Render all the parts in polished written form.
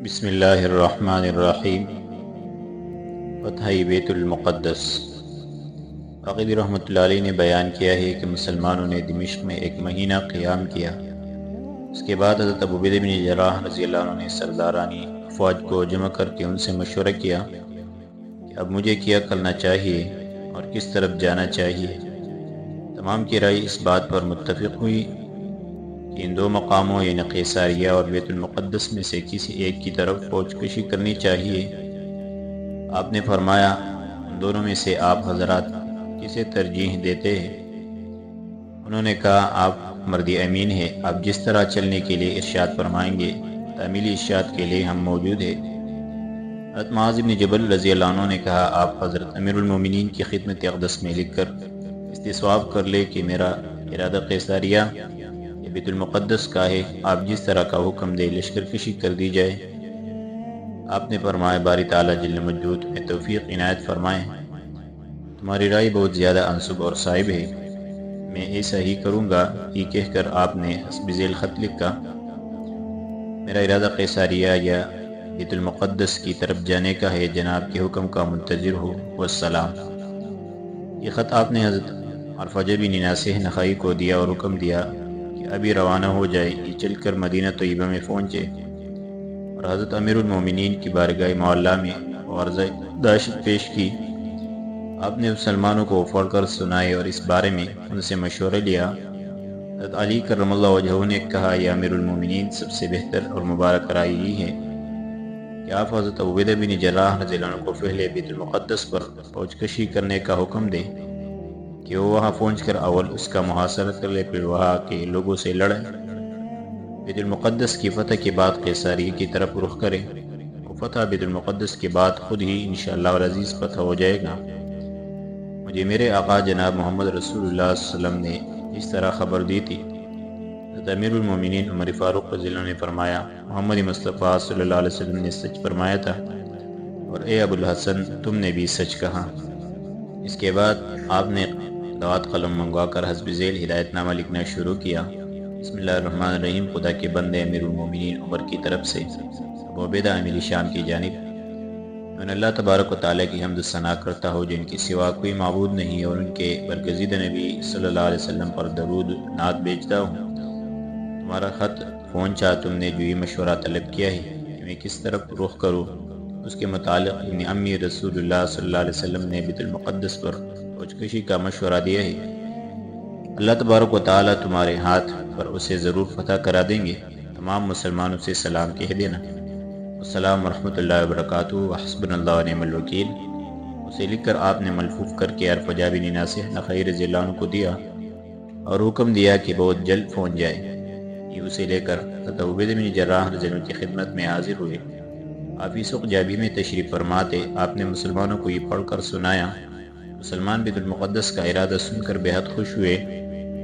بسم اللہ الرحمن الرحیم۔ فتح بیت المقدس۔ باقی رحمۃ اللہ علیہ نے بیان کیا ہے کہ مسلمانوں نے دمشق میں ایک مہینہ قیام کیا۔ اس کے بعد حضرت ابو عبیدہ بن جراح رضی اللہ عنہ نے سردارانی افواج کو جمع کر کے ان سے مشورہ کیا کہ اب مجھے کیا کرنا چاہیے اور کس طرف جانا چاہیے۔ تمام کی رائے اس بات پر متفق ہوئی کہ ان دو مقاموں یعنی قیصاریہ اور بیت المقدس میں سے کسی ایک کی طرف فوج کشی کرنی چاہیے۔ آپ نے فرمایا، ان دونوں میں سے آپ حضرات کسے ترجیح دیتے ہیں؟ انہوں نے کہا، آپ مرد امین ہیں، آپ جس طرح چلنے کے لیے ارشاد فرمائیں گے تعمیلی ارشاد کے لیے ہم موجود ہیں۔ حضرت معاذ بن جبل رضی اللہ عنہ نے کہا، آپ حضرت امیر المومنین کی خدمت اقدس میں لکھ کر استصواب کر لے کہ میرا ارادہ قیصاریہ یا بیت المقدس کا ہے، آپ جس طرح کا حکم دے لشکر کشی کر دی جائے۔ آپ نے فرمایا، باری تعالیٰ جل مجدود میں توفیق عنایت فرمائیں، تمہاری رائے بہت زیادہ انسب اور صائب ہے، میں ایسا ہی کروں گا۔ یہ کہہ کر آپ نے حسب ذیل خط لکھا، میرا ارادہ قیصاریہ یا بیت المقدس کی طرف جانے کا ہے، جناب کے حکم کا منتظر ہو، والسلام۔ یہ خط آپ نے حضرت عرفجہ بن ناصح نخعی کو دیا اور حکم دیا کہ ابھی روانہ ہو جائے، یہ چل کر مدینہ طیبہ میں پہنچے اور حضرت امیر المومنین کی بارگاہ معلیٰ میں عرض داشت پیش کی۔ آپ نے مسلمانوں کو پڑھ کر سنائے اور اس بارے میں ان سے مشورہ لیا۔ حضرت علی کرم اللہ وجہہ نے کہا، یا امیر المومنین، سب سے بہتر اور مبارک رائے یہ ہے کہ آپ حضرت ابو عبیدہ بن جراح رضی اللہ عنہ کو پہلے بیت المقدس پر فوج کشی کرنے کا حکم دیں کہ وہ وہاں پہنچ کر اول اس کا محاصرہ کر لے، پھر وہاں کے لوگوں سے لڑیں۔ بیت المقدس کی فتح کے بعد قیصاریہ کی طرف رخ کریں۔ وہ فتح بیت المقدس کے بعد خود ہی انشاءاللہ العزیز فتح ہو جائے گا۔ مجھے میرے آقا جناب محمد رسول اللہ صلی اللہ علیہ وسلم نے اس طرح خبر دی تھی۔ حضرت امیر المومنین عمر فاروق رضی اللہ عنہ نے فرمایا، محمد مصطفیٰ صلی اللہ علیہ وسلم نے سچ فرمایا تھا، اور اے ابو الحسن، تم نے بھی سچ کہا۔ اس کے بعد آپ نے دوات قلم منگوا کر حسب ذیل ہدایت نامہ لکھنا شروع کیا۔ بسم اللہ الرحمن الرحیم، خدا کے بندے امیر المومنین عمر کی طرف سے ابو عبیدہ امیر شام کی جانب، میں اللہ تبارک و تعالیٰ کی حمد و ثنا کرتا ہوں جن کے سوا کوئی معبود نہیں، اور ان کے برگزیدہ نبی صلی اللہ علیہ وسلم پر درود نعت بیچتا ہوں۔ تمہارا خط پہنچا، تم نے جو یہ مشورہ طلب کیا ہے کہ میں کس طرف رخ کروں، اس کے متعلق ابن امی رسول اللہ صلی اللہ علیہ وسلم نے بیت المقدس پر فوج کشی کا مشورہ دیا ہے۔ اللہ تبارک و تعالیٰ تمہارے ہاتھ پر اسے ضرور فتح کرا دیں گے۔ تمام مسلمانوں سے سلام کہہ دینا۔ السلام ورحمۃ اللہ وبرکاتہ، وحسبنا اللہ ونعم الوکیل۔ اسے لکھ کر آپ نے ملفوف کر کے عرفجہ بن ناصح نخعی رضی اللہ عنہ کو دیا اور حکم دیا کہ بہت جلد پہنچ جائے۔ یہ اسے لے کر حضرت ابو عبیدہ بن جراح رضی اللہ عنہ کی خدمت میں حاضر ہوئے۔ آپ اس وقت جابی میں تشریف فرما تھے۔ آپ نے مسلمانوں کو یہ پڑھ کر سنایا۔ مسلمان بیت المقدس کا ارادہ سن کر بے حد خوش ہوئے۔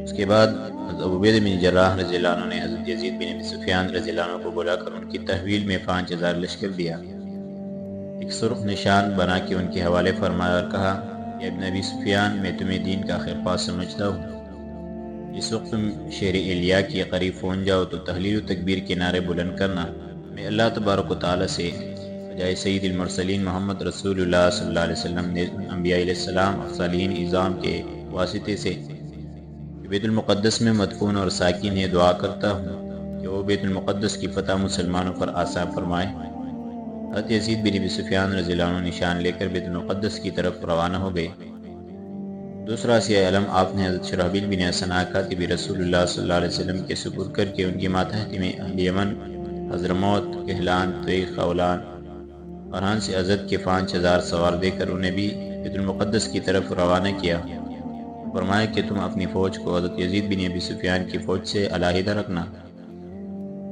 اس کے بعد حضرت ابو عبیدہ بن جراح رضی اللہ عنہ نے حضرت یزید بن ابی سفیان رضی اللہ عنہ کو بلا کر ان کی تحویل میں 5000 لشکر دیا، ایک سرخ نشان بنا کے ان کے حوالے فرمایا اور کہا، یا ابن ابی سفیان، میں تمہیں دین کا خیر خواہ سمجھتا ہوں۔ جس وقت تم شہر ایلیا کے قریب پہنچ جاؤ تو تحلیل و تکبیر کے نعرے بلند کرنا۔ میں اللہ تبارک و تعالیٰ سے بجائے سید المرسلین محمد رسول اللہ صلی اللہ علیہ وسلم نے انبیاء علیہ السلام اور صالحین اعظام کے واسطے سے بیت المقدس میں مدفون اور ساکن ہے دعا کرتا ہوں کہ وہ بیت المقدس کی فتح مسلمانوں پر آسان فرمائے۔ حضرت یزید بن ابی سفیان رضی اللہ عنہ نشان لے کر بیت المقدس کی طرف روانہ ہو گئے۔ دوسرا سیاہ علم آپ نے حضرت شرحبیل بن حسنہ کاتب رسول اللہ صلی اللہ علیہ وسلم کے سپرد کر کے ان کی ماتحتی میں اہل یمن، حضرموت، کہلان، طیق، خولان اور ہنس عزد کے 5000 سوار دے کر انہیں بھی بیت المقدس کی طرف روانہ کیا۔ فرمایا کہ تم اپنی فوج کو حضرت یزید بن ابی سفیان کی فوج سے علیحدہ رکھنا۔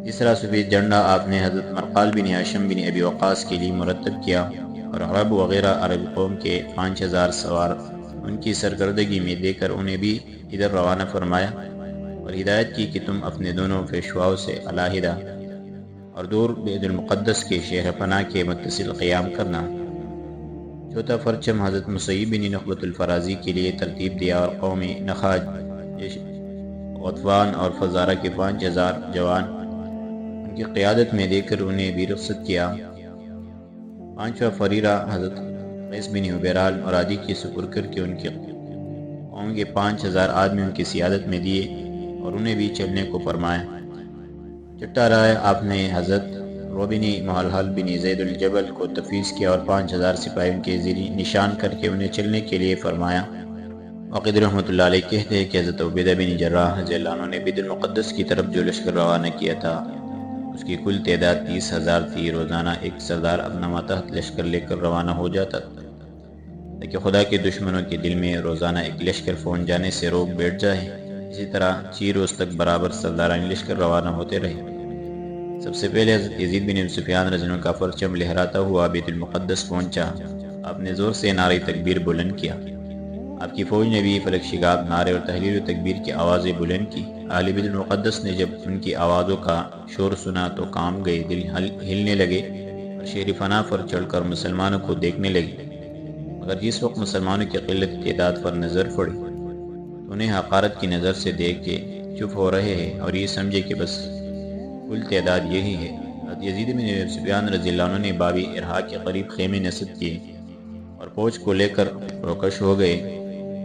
تیسرا سفید جھنڈا آپ نے حضرت مرقال بن ہاشم بن ابی وقاص کے لیے مرتب کیا اور عرب وغیرہ عرب قوم کے 5000 سوار ان کی سرکردگی میں دے کر انہیں بھی ادھر روانہ فرمایا اور ہدایت کی کہ تم اپنے دونوں پیشواؤں سے علیحدہ اور دور بیت المقدس کے شہر پناہ کے متصل قیام کرنا۔ چوتھا پرچم حضرت مسیب بن نخبۃ الفرازی کے لیے ترتیب دیا اور قوم نخاج، غطفان اور فزارہ کے 5000 جوان ان کی قیادت میں دے کر انہیں بھی رخصت کیا۔ پانچواں فریرہ حضرت قیس بن حبیرہ مرادی کی سپرد کر کے ان کی قوم کے 5000 آدمی ان کی سیادت میں دیے اور انہیں بھی چلنے کو فرمایا۔ چھٹا رائے آپ نے حضرت روبنی محلحل بن زید الجبل کو تفویض کیا اور 5000 سپاہی ان کے زیر نشان کر کے انہیں چلنے کے لیے فرمایا۔ واقد رحمۃ اللہ علیہ کہتے ہیں کہ حضرت عبیدہ بن جراح رضی اللہ عنہ نے بیت المقدس کی طرف جو لشکر روانہ کیا تھا اس کی کل تعداد 30,000 تھی۔ روزانہ ایک سردار اپنا ماتحت لشکر لے کر روانہ ہو جاتا تھا تاکہ خدا کے دشمنوں کے دل میں روزانہ ایک لشکر فون جانے سے روک بیٹھ جائے۔ اسی طرح 4 روز تک برابر سرداران لشکر روانہ ہوتے رہے۔ سب سے پہلے حضرت یزید بن سفیان رضی اللہ عنہ کا پرچم لہراتا ہوا بیت المقدس پہنچا۔ آپ نے زور سے نعرہ تکبیر بلند کیا۔ آپ کی فوج نے بھی فلک شگاف نعرے اور تحلیل و تکبیر کی آوازیں بلند کی۔ اہل بیت المقدس نے جب ان کی آوازوں کا شور سنا تو کام گئے، دل ہلنے لگے اور شہر فنا پر چڑھ کر مسلمانوں کو دیکھنے لگے۔ مگر جس وقت مسلمانوں کی قلت تعداد پر نظر پڑی تو انہیں حقارت کی نظر سے دیکھ کے چپ ہو رہے ہیں اور یہ سمجھے کہ بس کل تعداد یہی ہے۔ حضرت یزید بن سفیان رضی اللہ عنہ نے بابی ارہا کے قریب خیمے نصب کیے اور فوج کو لے کر روکش ہو گئے۔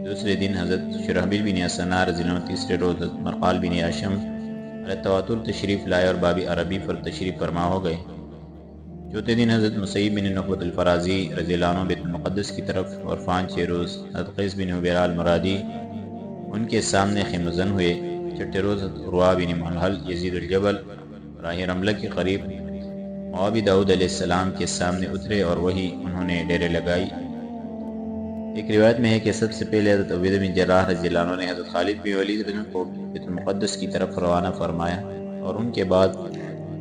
دوسرے دن حضرت شرحبیل بن اسنہ رضی اللہ عنہ، تیسرے روز حضرت مرقال بن ہاشم علیہ تواتر تشریف لائے اور بابی عربی پر تشریف فرما ہو گئے۔ چوتھے دن حضرت مسیب بن نقبۃ الفرازی رضی اللہ عنہ بیت المقدس کی طرف اور 5 روز حضرت قیس بن حبیرہ المرادی ان کے سامنے خیمہ زن ہوئے۔ چھٹے روز حضرت عروہ بن محلحل یزید الجبل راہ رملہ کے قریب موابی داؤد علیہ السلام کے سامنے اترے اور وہی انہوں نے ڈیرے لگائی۔ ایک روایت میں ہے کہ سب سے پہلے حضرت عبیدہ بن جراح رضی اللہ عنہ نے حضرت خالد بن ولید کو بیت المقدس کی طرف روانہ فرمایا اور ان کے بعد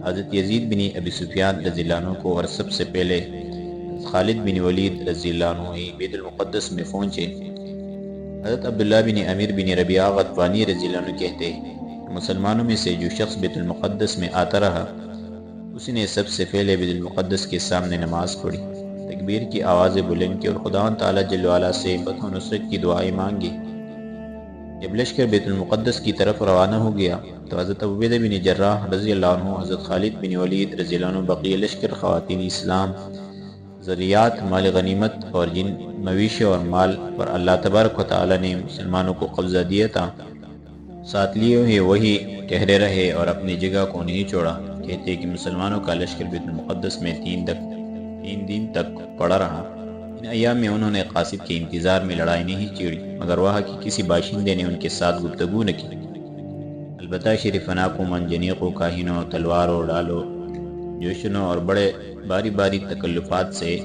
حضرت یزید بن ابی سفیان رضی اللہ عنہ کو، اور سب سے پہلے حضرت خالد بن ولید رضی اللہ عنہ ہی بیت المقدس میں پہنچے۔ حضرت عبداللہ بن امیر بن ربیعہ غطفانی رضی اللہ عنہ کہتے ہیں کہ مسلمانوں میں سے جو شخص بیت المقدس میں آتا رہا اس نے سب سے پہلے بیت المقدس کے سامنے نماز پڑھی، تکبیر کی آوازیں بلند کی اور خداوند تعالیٰ جل وعلا سے فتح و نصرت کی دعائیں مانگی۔ جب لشکر بیت المقدس کی طرف روانہ ہو گیا تو حضرت عبیدہ بن جراح رضی اللہ عنہ، حضرت خالد بن ولید رضی اللہ عنہ، بقیہ لشکر، خواتین اسلام، ذریات، مال غنیمت اور جن مویشی اور مال پر اللہ تبارک و تعالیٰ نے مسلمانوں کو قبضہ دیا تھا ساتھ لیے ہوئے وہی ٹھہرے رہے اور اپنی جگہ کو نہیں چھوڑا۔ کہتے ہیں کہ مسلمانوں کا لشکر بیت المقدس میں 3 دن تک پڑا رہا۔ ان ایام میں انہوں نے قاصد کے انتظار میں لڑائی نہیں چھیڑی، مگر وہاں کی کسی باشندے نے ان کے ساتھ گفتگو نہ کی۔ البتہ شریفنا کو منجنیقوں، کاہنوں، تلواروں، ڈالوں، جوشنوں اور بڑے باری تکلفات سے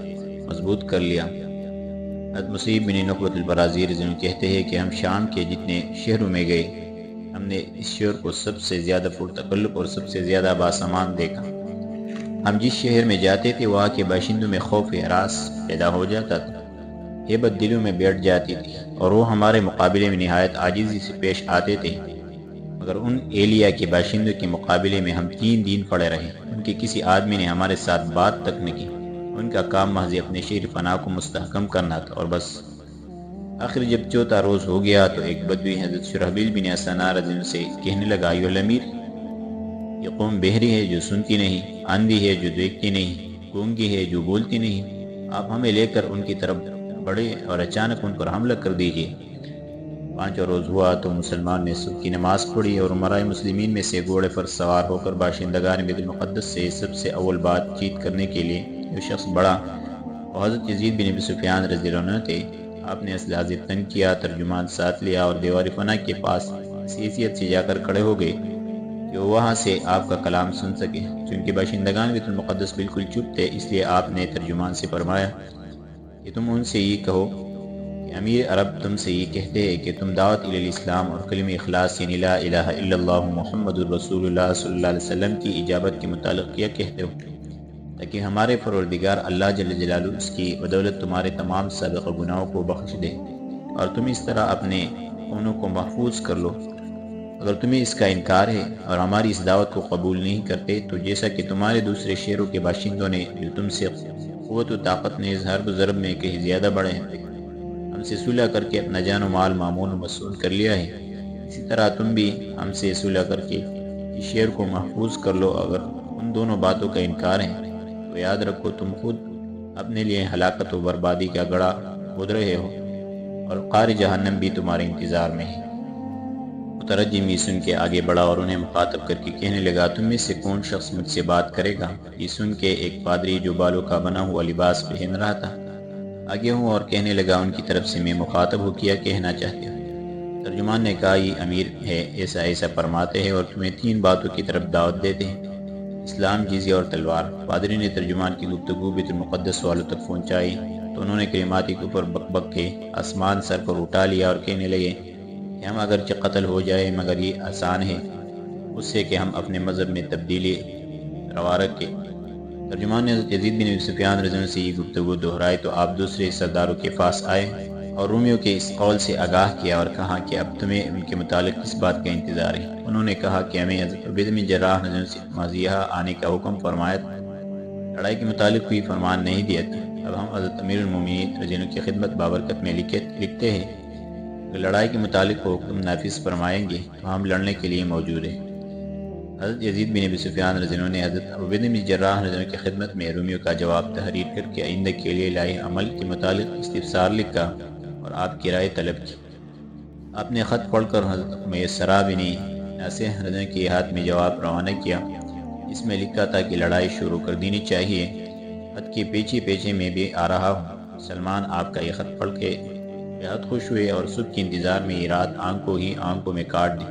مضبوط کر لیا۔ حضرت مسیب بن نقبۃ الفرازی رضی اللہ عنہ کہتے ہیں کہ ہم شام کے جتنے شہروں میں گئے ہم نے اس شہر کو سب سے زیادہ پرتکلف اور سب سے زیادہ باسامان دیکھا۔ ہم جس شہر میں جاتے تھے وہاں کے باشندوں میں خوف ہراس پیدا ہو جاتا تھا، ہیبت دلوں میں بیٹھ جاتی تھی اور وہ ہمارے مقابلے میں نہایت عاجزی سے پیش آتے تھے، مگر ان ایلیا کے باشندوں کے مقابلے میں ہم 3 دن پڑے رہے۔ ان کے کسی آدمی نے ہمارے ساتھ بات تک نہ کی، ان کا کام محض اپنے شہر فنا کو مستحکم کرنا تھا اور بس۔ آخر جب 4تھا روز ہو گیا تو ایک بدوی حضرت شرحبیل بن اسنہ رضی اللہ عنہ سے کہنے لگا، ایھا الامیر، یہ قوم بہری ہے جو سنتی نہیں، اندھی ہے جو دیکھتی نہیں، گونگی ہے جو بولتی نہیں، آپ ہمیں لے کر ان کی طرف بڑھے اور اچانک ان پر حملہ کر دیجیے۔ 5واں روز ہوا تو مسلمان نے صبح کی نماز پڑھی اور امراء مسلمین میں سے گھوڑے پر سوار ہو کر باشندگان بیت المقدس سے سب سے اول بات چیت کرنے کے لیے جو شخص بڑھا وہ حضرت یزید بن ابی سفیان رضی اللہ عنہ تھے۔ آپ نے اسلحہ تنگ کیا، ترجمان ساتھ لیا اور دیوار فنا کے پاس اس حیثیت سے جا کر کھڑے ہو گئے کہ وہ وہاں سے آپ کا کلام سن سکے۔ چونکہ باشندگان بیت المقدس بالکل چپ تھے اس لیے آپ نے ترجمان سے فرمایا کہ تم ان سے یہ کہو کہ امیر عرب تم سے یہ کہتے ہیں کہ تم دعوت الاسلام اور کلمہ اخلاص یعنی لا الہ الا اللہ محمد الرسول اللہ صلی اللہ علیہ وسلم کی اجابت کے متعلق کیا کہتے ہو، تاکہ ہمارے پروردگار اللہ جل جلالہ اس کی بدولت تمہارے تمام سابقہ گناہوں کو بخش دے اور تم اس طرح اپنے خونوں کو محفوظ کر لو۔ اگر تمہیں اس کا انکار ہے اور ہماری اس دعوت کو قبول نہیں کرتے تو جیسا کہ تمہارے دوسرے شہروں کے باشندوں نے جو تم سے قوت و طاقت نے حرب و ضرب میں کہیں زیادہ بڑھے ہیں، ہم سے صلح کر کے اپنا جان و مال مامون و مسئول کر لیا ہے، اسی طرح تم بھی ہم سے صلح کر کے اس شہر کو محفوظ کر لو۔ اگر ان دونوں باتوں کا انکار ہے تو یاد رکھو تم خود اپنے لیے ہلاکت و بربادی کا گڑھا کھود رہے ہو اور قعر جہنم بھی تمہارے انتظار میں ہے۔ مترجم یہ سن کے آگے بڑھا اور انہیں مخاطب کر کے کہنے لگا، تم میں سے کون شخص مجھ سے بات کرے گا؟ یہ سن کے ایک پادری جو بالوں کا بنا ہوا لباس پہن رہا تھا آگے ہوں اور کہنے لگا، ان کی طرف سے میں مخاطب ہو کیا کہنا چاہتے ہو؟ ترجمان نے کہا، یہ امیر ہے ایسا ایسا فرماتے ہیں اور تمہیں 3 باتوں کی طرف دعوت دیتے ہیں، اسلام، جزیہ اور تلوار۔ پادری نے ترجمان کی گفتگو بیت المقدس والوں تک پہنچائی تو انہوں نے کلمات کے اوپر بک بک کے آسمان سر پر اٹھا لیا اور کہنے لگے کہ ہم اگرچہ قتل ہو جائے مگر یہ آسان ہے اس سے کہ ہم اپنے مذہب میں تبدیلی روا رکھیں۔ ترجمان نے حضرت یزید بن ابی سفیان رضی اللہ عنہ سے یہ گفتگو دہرائی تو آپ دوسرے سرداروں کے پاس آئے اور رومیوں کے اس قول سے آگاہ کیا اور کہا کہ اب تمہیں ان کے متعلق کس بات کا انتظار ہے؟ انہوں نے کہا کہ ہمیں حضرت عبیدہ بن جراح رضی اللہ عنہ سے ماضیہ آنے کا حکم فرمایا تھا، لڑائی کے متعلق کوئی فرمان نہیں دیا تھا۔ اب ہم حضرت امیر المومنین رضی اللہ عنہ کی خدمت بابرکت میں لکھتے ہیں کہ لڑائی کے متعلق وہ حکم نافذ فرمائیں گے تو ہم لڑنے کے لیے موجود ہیں۔ حضرت یزید بن ابی سفیان رضی اللہ عنہ نے حضرت عبیدہ بن جراح رضی اللہ عنہ کی خدمت میں رومیوں کا جواب تحریر کر کے آئندہ کے لیے لائحہ عمل کے متعلق استفسار لکھا اور آپ کی رائے طلب کی۔ آپ نے خط پڑھ کر حضرت میسرہ بن ناصح رضی اللہ عنہ کے ہاتھ میں جواب روانہ کیا۔ اس میں لکھا تھا کہ لڑائی شروع کر دینی چاہیے، خط کے پیچھے پیچھے میں بھی آ رہا ہوں۔ سلمان آپ کا یہ خط پڑھ کے بہت خوش ہوئے اور صبح کے انتظار میں یہ رات آنکھوں میں کاٹ دی۔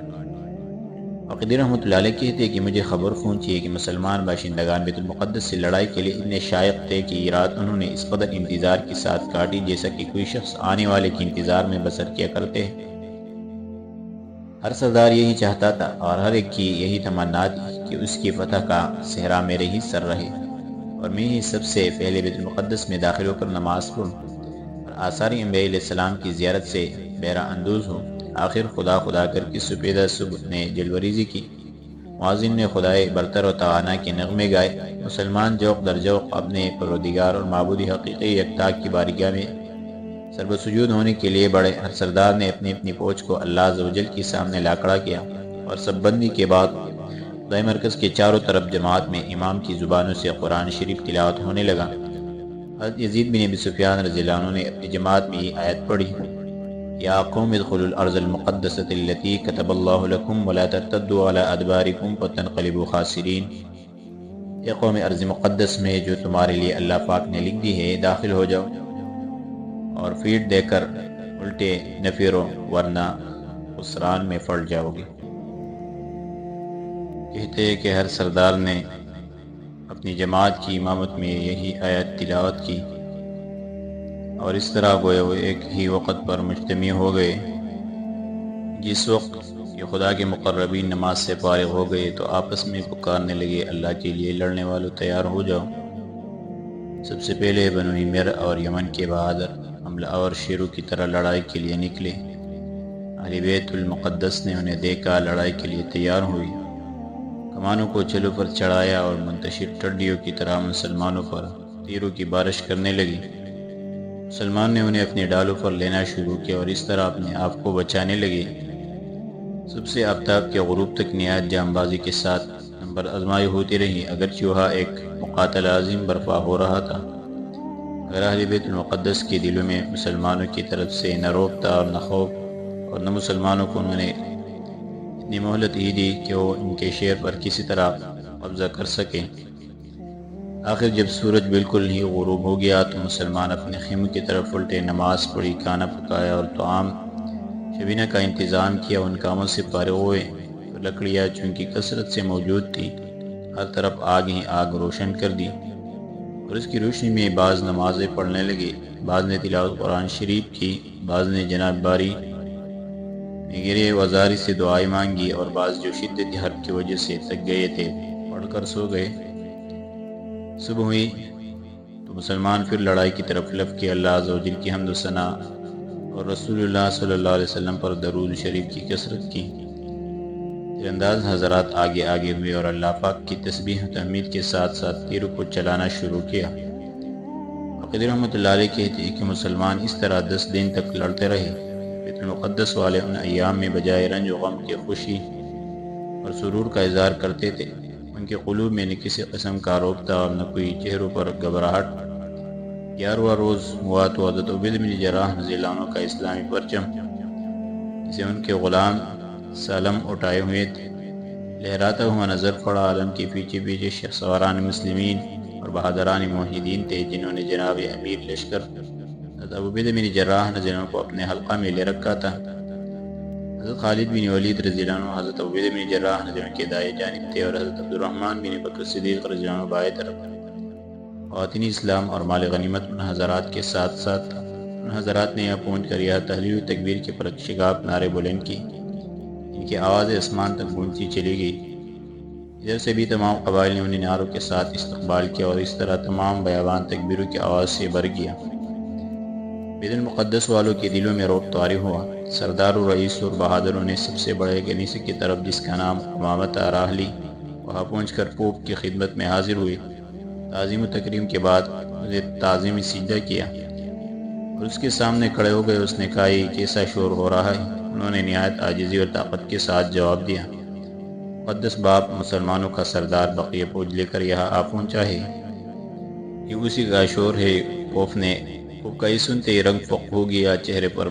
واقعی رحمۃ اللہ علیہ کہتے ہیں کہ مجھے خبر پہنچی ہے کہ مسلمان باشندگان بیت المقدس سے لڑائی کے لیے اتنے شائق تھے کہ یہ رات انہوں نے اس قدر انتظار کے ساتھ کاٹی جیسا کہ کوئی شخص آنے والے کے انتظار میں بسر کیا کرتے ہیں۔ ہر سردار یہی چاہتا تھا اور ہر ایک کی یہی تمنا تھی کہ اس کی فتح کا صحرا میرے ہی سر رہے اور میں ہی سب سے پہلے بیت المقدس میں داخل ہو کر نماز پڑھوں اور آثار انبیاء علیہ السلام کی زیارت سے بہرہ اندوز ہوں۔ آخر خدا کر کے سپیدہ صبح نے جلوریزی کی، مؤذن نے خدائے برتر و توانا کے نغمے گائے، مسلمان جوق در جوق اپنے پروردگار اور معبود حقیقی یکتا کی بارگاہ میں سرب سجود ہونے کے لیے بڑھے۔ ہر سردار نے اپنی اپنی فوج کو اللہ عز و جل کے سامنے لا کھڑا کیا اور سب بندی کے بعد خدائے مرکز کے چاروں طرف جماعت میں امام کی زبانوں سے قرآن شریف تلاوت ہونے لگا۔ حضرت یزید بن ابی سفیان رضی اللہ عنہ نے اپنی جماعت میں یہ آیت پڑھی، یا قوم ادخلوا الارض المقدسۃ التي كتب الله لكم ولا ترتدوا على ادباركم فتنقلبوا خاسرین۔ اے قوم ارض مقدس میں جو تمہارے لیے اللہ پاک نے لکھ دی ہے، داخل ہو جاؤ اور فیٹ دے کر الٹے نہ پھرو ورنہ خسران میں پھٹ جاؤ گے۔ کہتے ہیں کہ ہر سردار نے اپنی جماعت کی امامت میں یہی آیت تلاوت کی اور اس طرح گویا وہ ایک ہی وقت پر مجتمع ہو گئے۔ جس وقت کہ خدا کے مقربین نماز سے فارغ ہو گئے تو آپس میں پکارنے لگے، اللہ کے لیے لڑنے والوں تیار ہو جاؤ۔ سب سے پہلے بنو عمیر اور یمن کے بہادر حملہ اور شیروں کی طرح لڑائی کے لیے نکلے۔ اہل بیت المقدس نے انہیں دیکھا، لڑائی کے لیے تیار ہوئی، کمانوں کو چلو پر چڑھایا اور منتشر ٹڈیوں کی طرح مسلمانوں پر تیروں کی بارش کرنے لگی۔ مسلمان نے انہیں اپنے ڈالوں پر لینا شروع کیا اور اس طرح اپنے آپ کو بچانے لگے۔ صبح سے آفتاب کے غروب تک نہایت جام بازی کے ساتھ نمبر آزمائی ہوتی رہی، اگرچہ وہاں ایک مقاتل عظیم برپا ہو رہا تھا، مگر اہل بیت المقدس کے دلوں میں مسلمانوں کی طرف سے نہ رعب تھا اور نہ خوف، اور نہ مسلمانوں کو انہوں نے اتنی مہلت ہی دی کہ وہ ان کے شہر پر کسی طرح قبضہ کر سکیں۔ آخر جب سورج بالکل ہی غروب ہو گیا تو مسلمان اپنے خیموں کی طرف الٹے، نماز پڑھی، کھانا پکایا اور طعام شبینہ کا انتظام کیا۔ ان کاموں سے فارغ ہوئے تو لکڑیاں چونکہ کثرت سے موجود تھی، ہر طرف آگ ہی آگ روشن کر دی اور اس کی روشنی میں بعض نمازیں پڑھنے لگے، بعض نے تلاوت قرآن شریف کی، بعض نے جناب باری میں گرے وزاری سے دعائیں مانگی اور بعض جو شدت حرب کی وجہ سے تھک گئے تھے پڑھ کر سو گئے۔ صبح ہوئی تو مسلمان پھر لڑائی کی طرف لپکے، اللہ عز و جل کی حمد و ثنا اور رسول اللہ صلی اللہ علیہ وسلم پر درود شریف کی کثرت کی۔ تیرانداز حضرات آگے آگے ہوئے اور اللہ پاک کی تسبیح و تحمید کے ساتھ ساتھ تیروں کو چلانا شروع کیا۔ واقعی رحمۃ اللہ علیہ کہتے ہیں کہ مسلمان اس طرح 10 دن تک لڑتے رہے۔ بیت المقدس والے ان ایام میں بجائے رنج و غم کے خوشی اور سرور کا اظہار کرتے تھے۔ ان کے قلوب میں نہ کسی قسم کا روب تھا اور نہ کوئی چہروں پر گھبراہٹ۔ 11واں روز ہوا تو حضرت عبید بن جراح رضی اللہ عنہ کا اسلامی پرچم جسے ان کے غلام سالم اٹھائے ہوئے تھے لہراتا ہوا نظر پڑا۔ عالم کے پیچھے پیچھے شیخ سواران مسلمین اور بہادران موحدین تھے جنہوں نے جناب امیر لشکر حضرت عبید بن جراح رضی اللہ عنہ کو اپنے حلقہ میں لے رکھا تھا۔ حضرت خالد بن ولید رضی اللہ عنہ حضرت عبید بن جراح رضی اللہ عنہ کے دائیں جانب تھے اور حضرت عبدالرحمن بن بکر صدیق رضی اللہ عنہ بائیں طرف۔ خواتین اسلام اور مال غنیمت ان حضرات کے ساتھ ساتھ ان حضرات نے یہاں پہنچ کر یہاں تحلیل و تکبیر کے پرشگاف نعرے بلند کی، ان کی آواز آسمان تک گونجتی چلی گئی۔ ادھر سے بھی تمام قبائل نے انہیں نعروں کے ساتھ استقبال کیا اور اس طرح تمام بیابان تکبیروں کی آواز سے بھر گیا۔ بیت المقدس والوں کے دلوں میں رعب طاری ہوا۔ سردار و رئیس اور بہادروں نے سب سے بڑے کنیسے کی طرف جس کا نام امامت راہ لی، وہاں پہنچ کر پوپ کی خدمت میں حاضر ہوئے۔ تعظیم و تکریم کے بعد اسے تعظیمی سجدہ کیا اور اس کے سامنے کھڑے ہو گئے۔ اس نے کہا یہ کیسا شور ہو رہا ہے؟ انہوں نے نہایت عاجزی اور طاقت کے ساتھ جواب دیا، مقدس باپ مسلمانوں کا سردار بقیہ فوج لے کر یہاں آ پہنچا ہے، یہ اسی کا شور ہے۔ پوپ کا یہ سنتے ہی رنگ فق ہو گیا، چہرے پر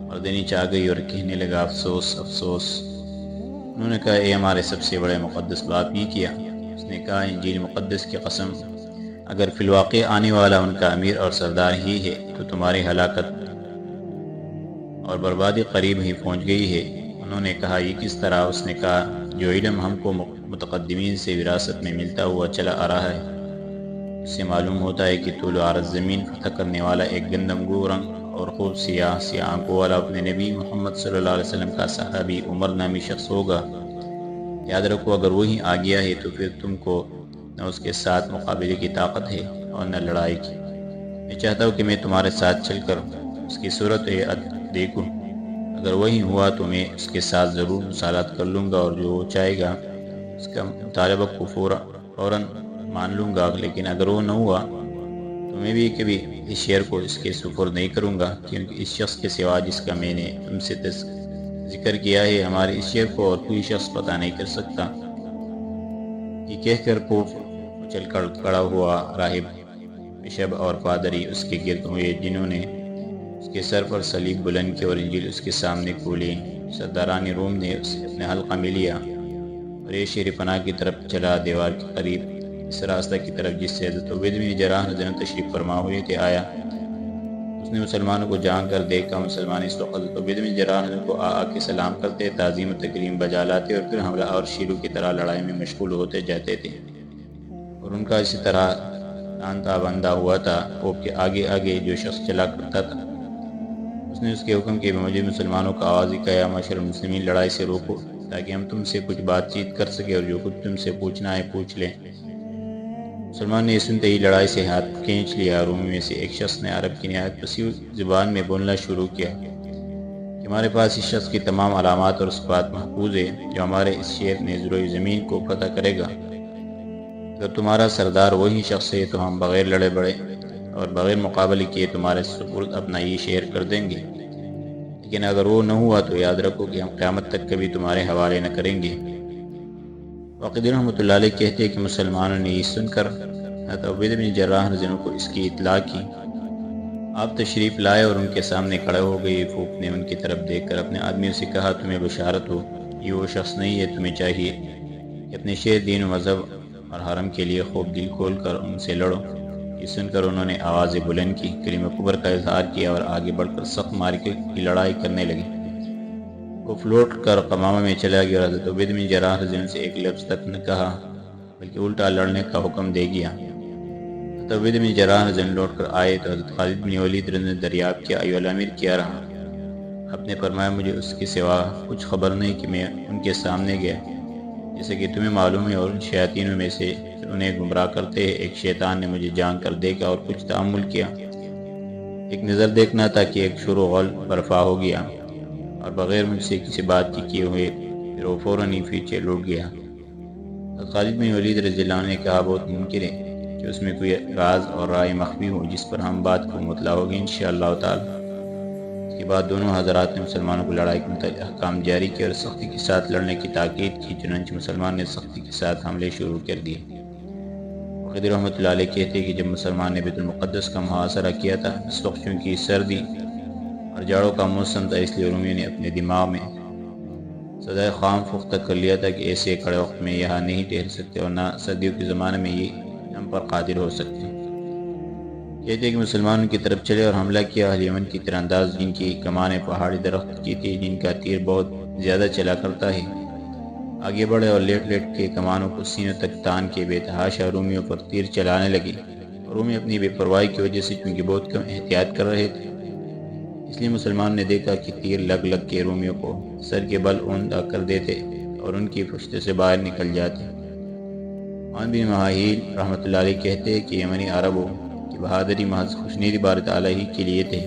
مردنی چھا گئی اور کہنے لگا افسوس افسوس۔ انہوں نے کہا اے ہمارے سب سے بڑے مقدس باپ یہ کیا؟ اس نے کہا انجیل مقدس کی قسم اگر فی الواقع آنے والا ان کا امیر اور سردار ہی ہے تو تمہاری ہلاکت اور بربادی قریب ہی پہنچ گئی ہے۔ انہوں نے کہا یہ کس طرح؟ اس نے کہا جو علم ہم کو متقدمین سے وراثت میں ملتا ہوا چلا آ رہا ہے اس سے معلوم ہوتا ہے کہ طول و عرض زمین فتح کرنے والا ایک گندم گو رنگ اور خوب سیاہ آنکھوں والا اپنے نبی محمد صلی اللہ علیہ وسلم کا صحابی عمر نامی شخص ہوگا۔ یاد رکھو اگر وہی آ گیا ہے تو پھر تم کو نہ اس کے ساتھ مقابلے کی طاقت ہے اور نہ لڑائی کی۔ میں چاہتا ہوں کہ میں تمہارے ساتھ چل کر اس کی صورت دیکھوں، اگر وہی ہوا تو میں اس کے ساتھ ضرور مصالحت کر لوں گا اور جو وہ چاہے گا اس کا مطالبہ کو فوراً مان لوں گا، لیکن اگر وہ نہ ہوا تو میں بھی کبھی اس شعر کو اس کے سپرد نہیں کروں گا، کیونکہ اس شخص کے سوا جس کا میں نے تم سے ذکر کیا ہے ہمارے اس شعر کو اور کوئی شخص پتہ نہیں کر سکتا۔ یہ کہہ کر پوپ اچل کر کھڑا ہوا۔ راہب بشپ اور پادری اس کے گرد ہوئے جنہوں نے اس کے سر پر صلیب بلند کیا اور انجیل اس کے سامنے کھولی۔ سرداران روم نے اسے اپنے حلقہ میں لیا اور یہ شیر پناہ کی طرف چلا، دیوار کے قریب اس راستہ کی طرف جس سے حضرت عبید بن جراح رضی اللہ عنہ تشریف فرما ہوئے تھے آیا۔ اس نے مسلمانوں کو جان کر دیکھا۔ مسلمان اس وقت حضرت عبید بن جراح رضی اللہ عنہ کو آ کے سلام کرتے، تعظیم و تکریم بجا لاتے اور پھر حملہ اور شیروں کی طرح لڑائی میں مشغول ہوتے جاتے تھے، اور ان کا اسی طرح تانتا بندہ ہوا تھا۔ پوپ کے آگے آگے جو شخص چلا کرتا تھا اس نے اس کے حکم کے موجود مسلمانوں کا آواز ہی کہا معاشر المسلمین لڑائی سے روکو تاکہ ہم تم سے کچھ بات چیت کر سکیں اور جو کچھ تم سے پوچھنا ہے پوچھ لیں۔ مسلمان نے یہ سنتے ہی لڑائی سے ہاتھ کھینچ لیا۔ رومی میں سے ایک شخص نے عرب کی نہایت فصیح زبان میں بولنا شروع کیا کہ ہمارے پاس اس شخص کی تمام علامات اور صفات محفوظ ہے جو ہمارے اس شہر نظر زمین کو فتح کرے گا۔ اگر تمہارا سردار وہی شخص ہے تو ہم بغیر لڑے بڑے اور بغیر مقابلے کیے تمہارے سپرد اپنا یہ شہر کر دیں گے، لیکن اگر وہ نہ ہوا تو یاد رکھو کہ ہم قیامت تک کبھی تمہارے حوالے نہ کریں گے۔ واقعی رحمۃ اللہ علیہ کہتے ہیں کہ مسلمانوں نے یہ سن کر حضرت عبید بن جراح رضی اللہ عنہ کو اس کی اطلاع کی۔ آپ تشریف لائے اور ان کے سامنے کھڑے ہو گئے۔ پوپ نے ان کی طرف دیکھ کر اپنے آدمیوں سے کہا تمہیں بشارت ہو، یہ وہ شخص نہیں ہے، تمہیں چاہیے کہ اپنے شہر دین و مذہب اور حرم کے لیے خوب دل کھول کر ان سے لڑو۔ یہ سن کر انہوں نے آوازیں بلند کی، کلمہ کفر کا اظہار کیا اور آگے بڑھ کر سخت معرکے کی لڑائی کرنے لگے۔ وہ لوٹ کر قمامہ میں چلا گیا اور حضرت عبید بن جراح رضی اللہ عنہ سے ایک لفظ تک نہ کہا بلکہ الٹا لڑنے کا حکم دے گیا۔ حضرت عبید بن جراح رضی اللہ عنہ لوٹ کر آئے تو حضرت خالد بن ولید رضی اللہ عنہ نے دریافت کیا ایھا الامیر کیا رہا؟ آپ نے فرمایا مجھے اس کے سوا کچھ خبر نہیں کہ میں ان کے سامنے گیا، جیسے کہ تمہیں معلوم ہے، اور ان شیاطینوں میں سے انہیں گمراہ کرتے ہیں ایک شیطان نے مجھے جان کر دیکھا اور کچھ تأمل کیا۔ ایک نظر دیکھنا تھا کہ ایک شور و غل برپا ہو گیا اور بغیر مجھ سے کسی بات کی کیے ہوئے پھر وہ فوراً ہی پیچھے لوٹ گیا۔ خالد بن ولید رضی اللہ عنہ نے کہا بہت ممکن ہے کہ اس میں کوئی راز اور رائے مخفی ہو جس پر ہم بات کو مطلع ہوگی انشاءاللہ تعالی۔ اس کے بعد دونوں حضرات نے مسلمانوں کو لڑائی کے متعلق احکام جاری کیے اور سختی کے ساتھ لڑنے کی تاکید کی، چنانچہ مسلمان نے سختی کے ساتھ حملے شروع کر دیے۔ واقدی رحمۃ اللہ علیہ کہتے ہیں کہ جب مسلمان نے بیت المقدس کا محاصرہ کیا تھا، اس وقت چونکہ سردی اور جاڑوں کا موسم تھا، اس لیے رومیوں نے اپنے دماغ میں صدائے خام پختہ کر لیا تھا کہ ایسے کڑے وقت میں یہاں نہیں ٹھہر سکتے اور نہ سردیوں کے زمانے میں یہ ہم پر قادر ہو سکتے۔ کہتے ہیں کہ مسلمانوں کی طرف چلے اور حملہ کیا۔ اہل یمن کی تیرانداز جن کی کمانیں پہاڑی درخت کی تھی، جن کا تیر بہت زیادہ چلا کرتا ہے، آگے بڑھے اور لیٹ لیٹ کے کمانوں کو سینوں تک تان کے بے تحاشا رومیوں پر تیر چلانے لگے۔ رومی اپنی بے پرواہی کی وجہ سے چونکہ بہت کم احتیاط کر رہے تھے، اس لیے مسلمان نے دیکھا کہ تیر لگ لگ کے رومیوں کو سر کے بل اوندا کر دیتے اور ان کی پشت سے باہر نکل جاتے۔ عن بن مہاہیل رحمۃ اللہ علیہ کہتے ہیں کہ یمنی عربوں کی بہادری محض خوشنودی بار تعالیٰ ہی کے لیے تھے۔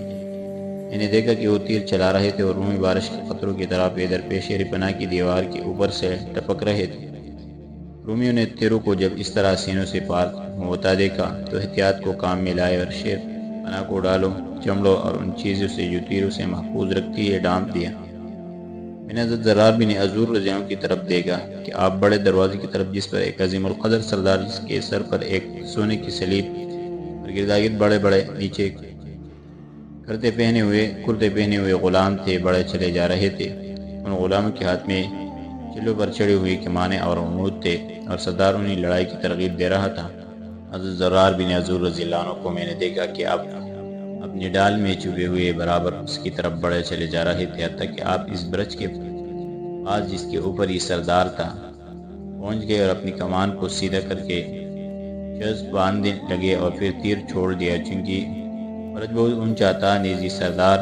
میں نے دیکھا کہ وہ تیر چلا رہے تھے اور رومی بارش کے قطروں کی طرح پے در پے شیر پناہ کی دیوار کے اوپر سے ٹپک رہے تھے۔ رومیوں نے تیروں کو جب اس طرح سینوں سے پار ہوتا دیکھا تو احتیاط کو کام میں لائے اور شیر پناہ کو ڈالو، چمڑوں اور ان چیزوں سے جو تیروں سے محفوظ رکھتی ہے ڈانپ دیا۔ میں نے حضرت زرار بن عزور رضی اللہ عنہ کی طرف دیکھا کہ آپ بڑے دروازے کی طرف، جس پر ایک عظیم القدر سردار، جس کے سر پر ایک سونے کی سلیب اور گرداگرد بڑے بڑے نیچے کرتے پہنے ہوئے غلام تھے، بڑے چلے جا رہے تھے۔ ان غلاموں کے ہاتھ میں چلوں پر چڑھی ہوئی کمانیں اور عمود تھے اور سردار انہیں لڑائی کی ترغیب دے رہا تھا۔ حضرت زرار بن عزور رضی اللہ عنہ کو میں نے دیکھا کہ آپ اپنی ڈال میں چھپے ہوئے برابر اس کی طرف بڑھے چلے جا رہے تھے، حتیٰ کہ آپ اس برج کے پاس جس کے اوپر یہ سردار تھا پہنچ گئے اور اپنی کمان کو سیدھا کر کے چست باندھنے لگے اور پھر تیر چھوڑ دیا۔ چونکہ برج بہت اونچا تھا، نیز یہ سردار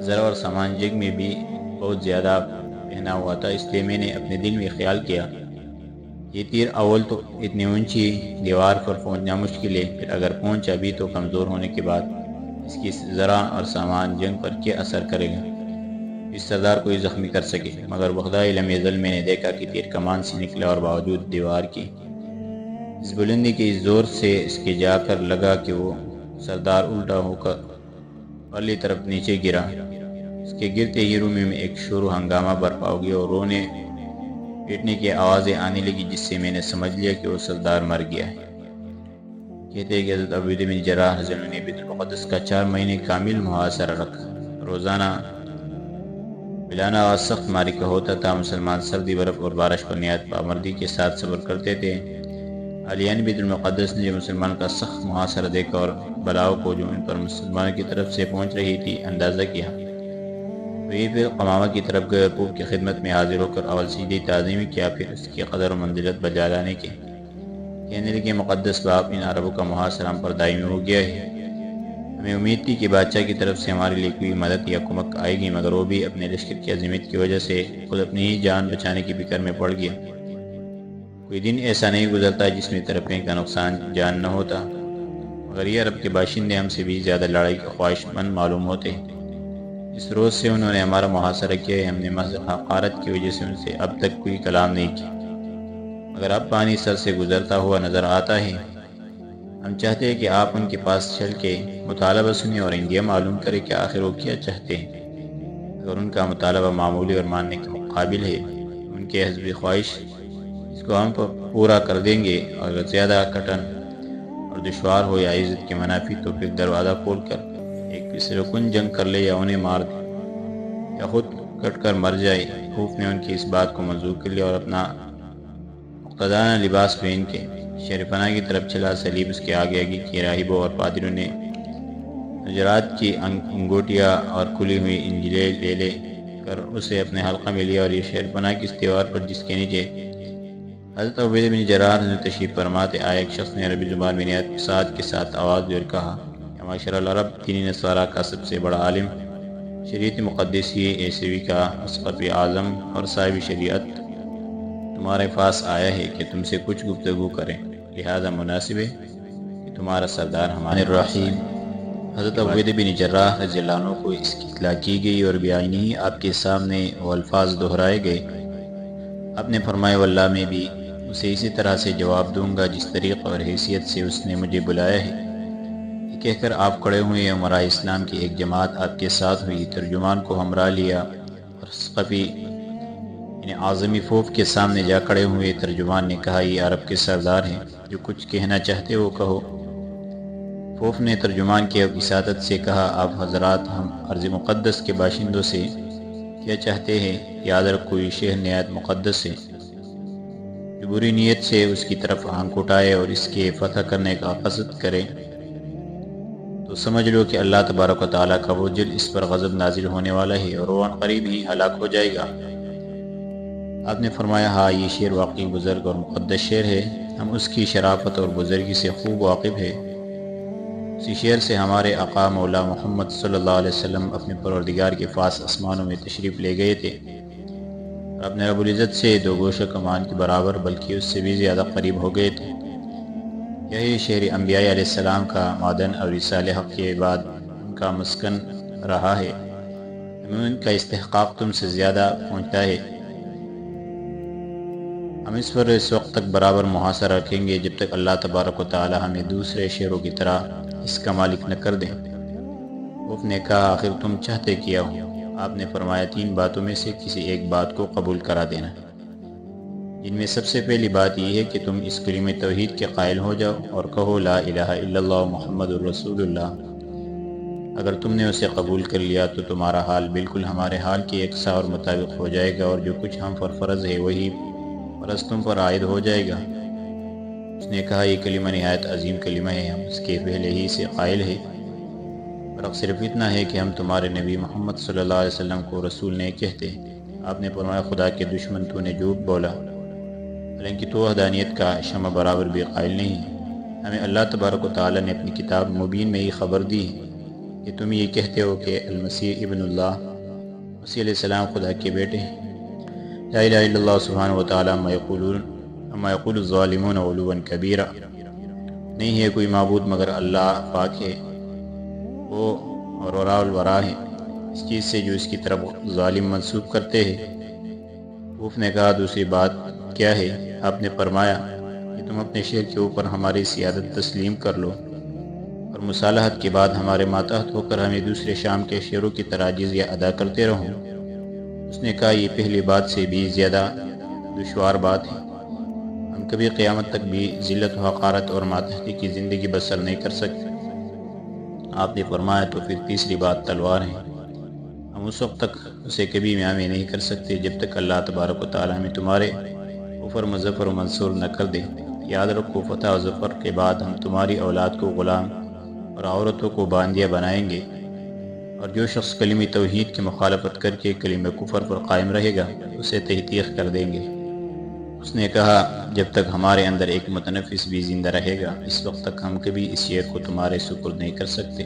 زر اور سامان جنگ میں بھی بہت زیادہ پہنا ہوا تھا، اس لیے میں نے اپنے دل میں خیال کیا یہ تیر اول تو اتنی اونچی دیوار پر پہنچنا مشکل ہے، پھر اگر پہنچا بھی تو کمزور ہونے کے بعد اس کی زرہ اور سامان جنگ پر کیا اثر کرے گا، اس سردار کو یہ زخمی کر سکے۔ مگر بخدائے لم یزل میں نے دیکھا کہ تیر کمان سے نکلا اور باوجود دیوار کی اس بلندی کے زور سے اس کے جا کر لگا کہ وہ سردار الٹا ہو کر پرلی طرف نیچے گرا۔ اس کے گرتے ہی رومی میں ایک شور و ہنگامہ برپا ہو گیا اور رونے پیٹنے کی آوازیں آنے لگی، جس سے میں نے سمجھ لیا کہ وہ سردار مر گیا ہے۔ کہتے ہیں کہ حضرت عبیدہ بن جراح رضی اللہ عنہ نے بیت المقدس کا 4 مہینے کامل محاصرہ رکھا۔ روزانہ بلانا اور سخت معرکہ ہوتا تھا۔ مسلمان سردی، برف اور بارش پر نہایت پابندی کے ساتھ صبر کرتے تھے۔ اہلیان بیت المقدس نے جو مسلمان کا سخت محاصرہ دیکھا اور بلاؤں کو جو ان پر مسلمانوں کی طرف سے پہنچ رہی تھی اندازہ کیا، تو یہ پھر قمامہ کی طرف گئے، پوپ کی خدمت میں حاضر ہو کر اول سجدہ تعظیمی کیا، پھر اس کی قدر و منزلت بجا لانے کے کہنے لگے، مقدس باپ، ان عربوں کا محاصرہ ہم پر دائمی ہو گیا ہے۔ ہمیں امید تھی کہ بادشاہ کی طرف سے ہمارے لیے کوئی مدد یا کمک آئے گی، مگر وہ بھی اپنے لشکر کی عظمت کی وجہ سے خود اپنی ہی جان بچانے کی فکر میں پڑ گیا۔ کوئی دن ایسا نہیں گزرتا جس میں طرفین کا نقصان جان نہ ہوتا، مگر یہ عرب کے باشندے ہم سے بھی زیادہ لڑائی کے خواہش مند معلوم ہوتے ہیں۔ اس روز سے انہوں نے ہمارا محاصرہ کیا ہے، ہم نے محض حقارت کی وجہ سے ان سے اب تک کوئی کلام نہیں کی، مگر اب پانی سر سے گزرتا ہوا نظر آتا ہے۔ ہم چاہتے ہیں کہ آپ ان کے پاس چل کے مطالبہ سنیں اور اندیا معلوم کریں کہ آخر وہ کیا چاہتے ہیں۔ اگر ان کا مطالبہ معمولی اور ماننے کے مقابل ہے، ان کے حسب خواہش اس کو ہم پورا کر دیں گے، اور اگر زیادہ کٹن اور دشوار ہو یا عزت کے منافی، تو پھر دروازہ کھول کر ایک رکن جنگ کر لے یا انہیں مار دے یا خود کٹ کر مر جائے۔ خوف نے ان کی اس بات کو منظور کر لیا اور اپنا مقتدانہ لباس پہن کے شیر پناہ کی طرف چلا۔ سلیب اس کے آگے آگے کی، راہبوں اور پادریوں نے حجرات کی انگوٹیاں اور کھلی ہوئی انجیلیں لے لے کر اسے اپنے حلقہ میں لیا، اور یہ شیر پناہ کی اس دیوار پر جس کے نیچے حضرت عبیدہ بن جراح نے تشریف فرماتے آیا، ایک شخص نے عربی زبان میں نہایت فصاحت کے ساتھ آواز دے کر کہا، یا معاشر العرب، دین نصارہ کا سب سے بڑا عالم، شریعت مقدسی عیسوی کا اسقف اعظم اور صاحب شریعت تمہارے پاس آیا ہے کہ تم سے کچھ گفتگو کریں، لہذا مناسب ہے کہ تمہارا سردار ہمارے الرحیم حضرت عبیدہ بن جراح رضی اللہ عنہ کو اس کی اطلاع کی گئی اور بعینی ہی آپ کے سامنے وہ الفاظ دہرائے گئے۔ آپ نے فرمایا، واللہ میں بھی اسے اسی طرح سے جواب دوں گا جس طریقہ اور حیثیت سے اس نے مجھے بلایا ہے۔ کہہ کر آپ کھڑے ہوئے، امراء اسلام کی ایک جماعت آپ کے ساتھ ہوئی، ترجمان کو ہمراہ لیا اور ثقفی یعنی اعظمی فوف کے سامنے جا کھڑے ہوئے۔ ترجمان نے کہا، یہ عرب کے سردار ہیں، جو کچھ کہنا چاہتے ہو کہو۔ فوف نے ترجمان کی وساطت سے کہا، آپ حضرات ہم ارض مقدس کے باشندوں سے کیا چاہتے ہیں؟ یاد رکھ کوئی شہر نہایت مقدس ہے، جو بری نیت سے اس کی طرف آنکھ اٹھائے اور اس کے فتح کرنے کا قصد کرے تو سمجھ لو کہ اللہ تبارک و تعالیٰ کا وہ جلد اس پر غضب نازل ہونے والا ہے اور وہ عنقریب ہی ہلاک ہو جائے گا۔ آپ نے فرمایا، ہاں یہ شعر واقعی بزرگ اور مقدس شعر ہے، ہم اس کی شرافت اور بزرگی سے خوب واقف ہے۔ اسی شعر سے ہمارے آقا مولا محمد صلی اللہ علیہ وسلم اپنے پروردگار کے پاس آسمانوں میں تشریف لے گئے تھے اور اپنے رب العزت سے دو گوشہ کمان کے برابر بلکہ اس سے بھی زیادہ قریب ہو گئے تھے۔ یہی شعر انبیاء علیہ السلام کا معدن اور رسال حق کے بعد ان کا مسکن رہا ہے، ہمیں ان کا استحقاق تم سے زیادہ پہنچتا ہے۔ ہم اس پر اس وقت تک برابر محاصرہ رکھیں گے جب تک اللہ تبارک و تعالی ہمیں دوسرے شعروں کی طرح اس کا مالک نہ کر دیں۔ خوف نے کہا، آخر تم چاہتے کیا ہو؟ آپ نے فرمایا، 3 باتوں میں سے کسی ایک بات کو قبول کرا دینا، جن میں سب سے پہلی بات یہ ہے کہ تم اس کلمہ توحید کے قائل ہو جاؤ اور کہو لا الہ الا اللہ محمد الرسول اللہ۔ اگر تم نے اسے قبول کر لیا تو تمہارا حال بالکل ہمارے حال کے یکساں اور مطابق ہو جائے گا، اور جو کچھ ہم پر فرض ہے وہی فرض تم پر عائد ہو جائے گا۔ اس نے کہا، یہ کلمہ نہایت عظیم کلمہ ہے، ہم اس کے پہلے ہی سے قائل ہے، فرق صرف اتنا ہے کہ ہم تمہارے نبی محمد صلی اللہ علیہ وسلم کو رسول نہیں کہتے۔ آپ نے فرمایا، خدا کے دشمن تو نے جھوٹ بولا، حالانکہ تو وحدانیت کا شمع برابر بھی قائل نہیں ہے۔ ہمیں اللہ تبارک و تعالی نے اپنی کتاب مبین میں یہ خبر دی ہے کہ تم یہ کہتے ہو کہ المسیح ابن اللہ، مسیح علیہ السلام خدا کے بیٹے ہیں۔ لا الہ الا اللہ سبحانہ و تعالی اما یقول الظالمون علوا کبیرا، نہیں ہے کوئی معبود مگر اللہ پاک ہے، وہ اور وراء الورا ہے اس چیز سے جو اس کی طرف ظالم منسوب کرتے ہیں۔ خوف نے کہا، دوسری بات کیا ہے؟ آپ نے فرمایا کہ تم اپنے شعر کے اوپر ہماری سیادت تسلیم کر لو اور مصالحت کے بعد ہمارے ماتحت ہو کر ہمیں دوسرے شام کے شعروں کی طرح جزیہ ادا کرتے رہو۔ اس نے کہا، یہ پہلی بات سے بھی زیادہ دشوار بات ہے، ہم کبھی قیامت تک بھی ذلت و حقارت اور ماتحتی کی زندگی بسر نہیں کر سکتے۔ آپ نے فرمایا، تو پھر تیسری بات تلوار ہے، ہم اس وقت تک اسے کبھی میاں نہیں کر سکتے جب تک اللہ تبارک و تعالی ہمیں تمہارے کفر مظفر و منصور نہ کر دے۔ یاد رکھو، فتح و ظفر کے بعد ہم تمہاری اولاد کو غلام اور عورتوں کو باندیا بنائیں گے، اور جو شخص کلمہ توحید کی مخالفت کر کے کلمہ کفر پر قائم رہے گا اسے تحقیق کر دیں گے۔ اس نے کہا، جب تک ہمارے اندر ایک متنفس بھی زندہ رہے گا اس وقت تک ہم کبھی اس شعر کو تمہارے سپرد نہیں کر سکتے،